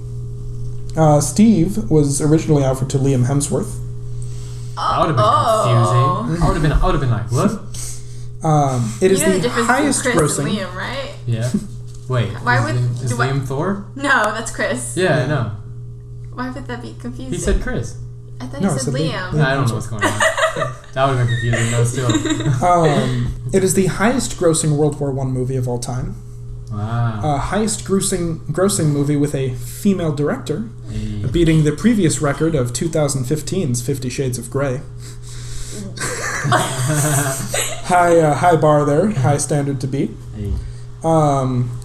Steve was originally offered to Liam Hemsworth. That would have been confusing. I would have been like, what? It is the highest grossing. And Liam, right? Yeah. Wait. Is Liam Thor? No, that's Chris. Yeah, no. Why would that be confusing? He said Chris. I thought he said Liam. I don't know what's going on. That would have been confusing, though, still. It is the highest grossing World War I movie of all time. Wow. Highest grossing movie with a female director, beating the previous record of 2015's 50 Shades of Grey. High bar there, high standard to beat.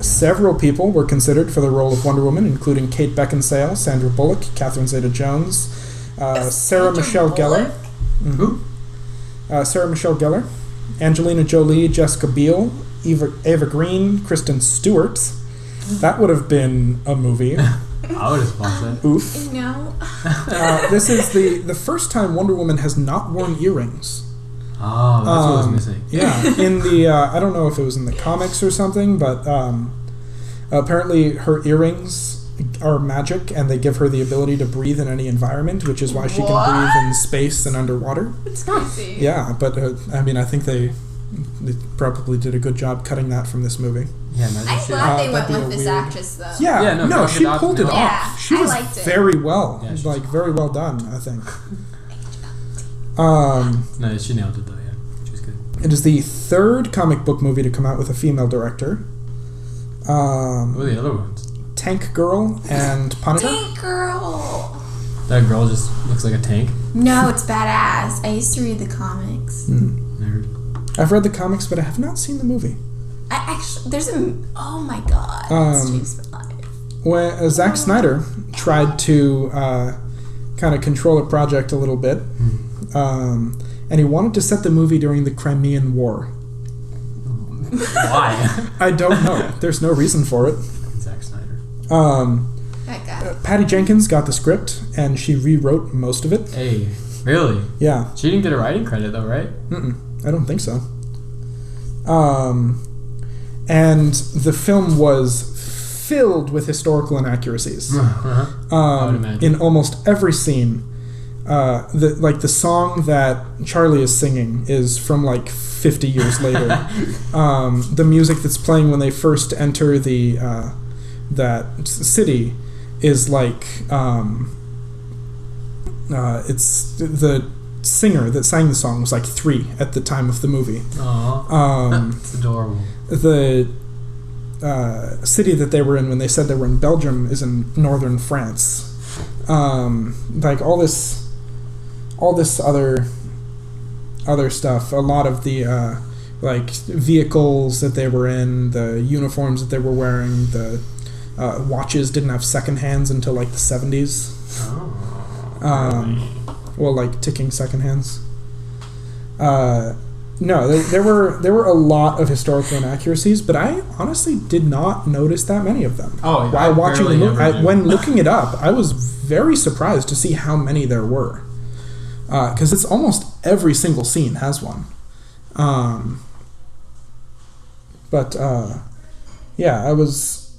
Several people were considered for the role of Wonder Woman, including Kate Beckinsale, Sandra Bullock, Catherine Zeta-Jones, Sarah Michelle Gellar. Who? Sarah Michelle Gellar, Angelina Jolie, Jessica Biel, Ava Green, Kristen Stewart. That would have been a movie. I would have watched that. Oof. No. This is the first time Wonder Woman has not worn earrings. Oh, that's what was missing. Yeah, in the I don't know if it was in the comics or something, but apparently her earrings are magic and they give her the ability to breathe in any environment, which is why she can breathe in space and underwater. It's crazy. Yeah, but I think they probably did a good job cutting that from this movie. Yeah, I'm glad they went with this actress though. Yeah, no, she pulled it off. Yeah, she was very well, very well done, I think. No, she nailed it though. Yeah, she was good. It is the third comic book movie to come out with a female director. What are the other ones? Tank Girl and Punisher. Tank Girl. That girl just looks like a tank. No, it's badass. I used to read the comics. Nerd. I've read the comics, but I have not seen the movie. There's a. Oh my god. It's changed my life. When Zack Snyder tried to kind of control a project a little bit, and he wanted to set the movie during the Crimean War. Why? I don't know. There's no reason for it. Zack Snyder. That guy. Patty Jenkins got the script, and she rewrote most of it. Hey, really? Yeah. She didn't get a writing credit though, right? I don't think so. And the film was filled with historical inaccuracies. I would imagine. In almost every scene. The song that Charlie is singing is from 50 years later. The music that's playing when they first enter the that city is it's the singer that sang the song was 3 at the time of the movie. Aww. It's adorable. The city that they were in when they said they were in Belgium is in northern France. All this other stuff. A lot of the vehicles that they were in, the uniforms that they were wearing, the watches didn't have second hands until the 70s. Oh. Well, ticking second hands. No, there were a lot of historical inaccuracies, but I honestly did not notice that many of them. Oh, yeah. While watching the movie, when looking it up, I was very surprised to see how many there were. Because it's almost every single scene has one. Yeah, I was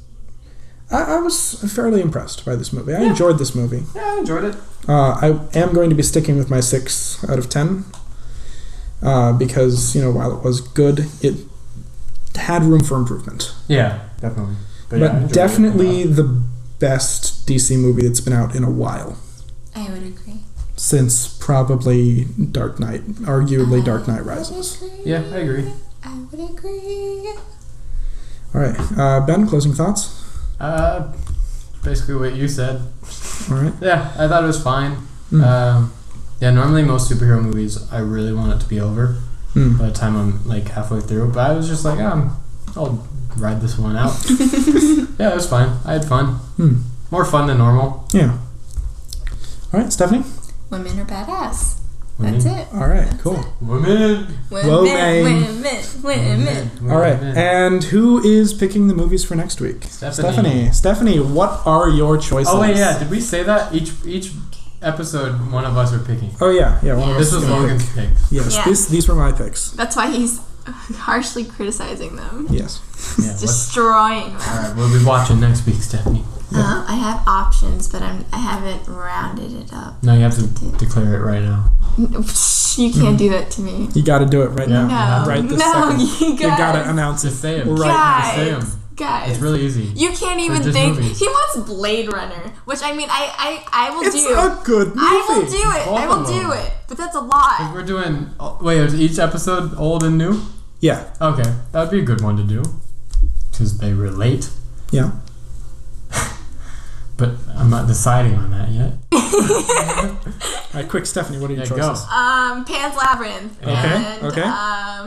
fairly impressed by this movie. I enjoyed this movie. Yeah, I enjoyed it. I am going to be sticking with my 6 out of 10 because while it was good, it had room for improvement. Yeah, definitely. But definitely the best best DC movie that's been out in a while. I would agree. Since probably Dark Knight, arguably Dark Knight Rises. Yeah, I agree. I would agree. All right, Ben, closing thoughts? Basically what you said. All right. Yeah, I thought it was fine. Yeah, normally most superhero movies, I really want it to be over by the time I'm like halfway through. But I was just like, I'll ride this one out. Yeah, it was fine. I had fun. More fun than normal. Yeah. All right, Stephanie? Women are badass. Women. That's it. All right, That's cool. it. Women. Women. All right, and who is picking the movies for next week? Stephanie, what are your choices? Oh wait, yeah. Did we say that each episode one of us are picking? Oh yeah. One of us. This was Logan's pick. Yes, Yeah. these were my picks. That's why he's harshly criticizing them. Yes. Yeah, Destroying them. all right, we'll be watching next week, Stephanie. I have options, but I haven't rounded it up. No, you have to declare it right now. You can't do that to me. You got to do it right Yeah. now. No, Right this no, second. you got to guys. announce it. Just say them. Right now. Just say them. Guys. It's really easy. You can't even just think. movies. He wants Blade Runner, which I mean, I will It's do. a good movie. I will do it. Both I will of do them. it. But that's a lot. We're doing. Wait, is each episode old and new? Yeah. Okay, that would be a good one to do, because they relate. Yeah. But I'm not deciding on that yet. All right, quick, Stephanie, what are your Yeah, choices? Pan's Labyrinth. Okay, And, okay.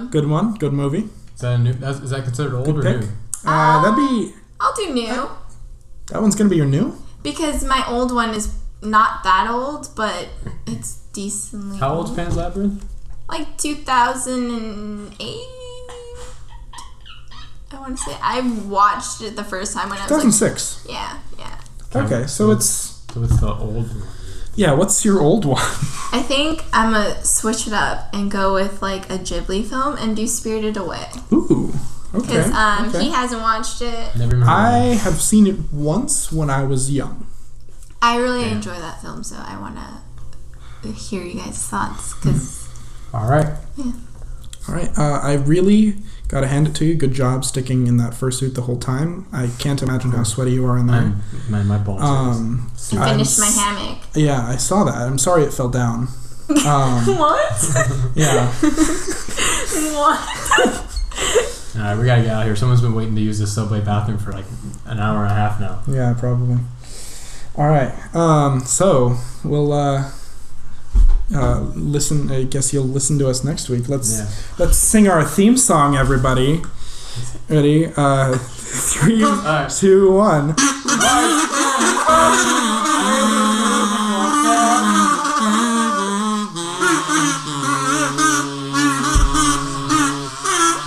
Good one. Good movie. Is that a new? Is that considered old Good or pick. new? That'd be. I'll do new That one's gonna be your new. because my old one is not that old, but it's decently. How old's Pan's Labyrinth? Like 2008. I want to say I watched it the first time when I was 2006. like, yeah. Okay, so it's the old one. yeah. What's your old one? I think I'm gonna switch it up and go with like a Ghibli film and do Spirited Away Ooh. Okay. because okay. he hasn't watched it. Never remember. I have seen it once when I was young. I really enjoy that film, so I want to hear you guys' thoughts because All right. All right. I really got to hand it to you. Good job sticking in that fursuit the whole time. I can't imagine how sweaty you are in there. My balls. I finished my hammock. Yeah, I saw that. I'm sorry it fell down. What? Yeah. What? All right, we gotta get out of here. Someone's been waiting to use the subway bathroom for like an hour and a half now. Yeah, probably. All right. So we'll listen. I guess you'll listen to us next week. Let's sing our theme song, everybody. Ready? 3, 2, 1.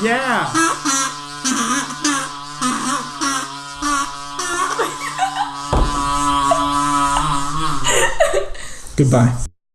Yeah. Goodbye.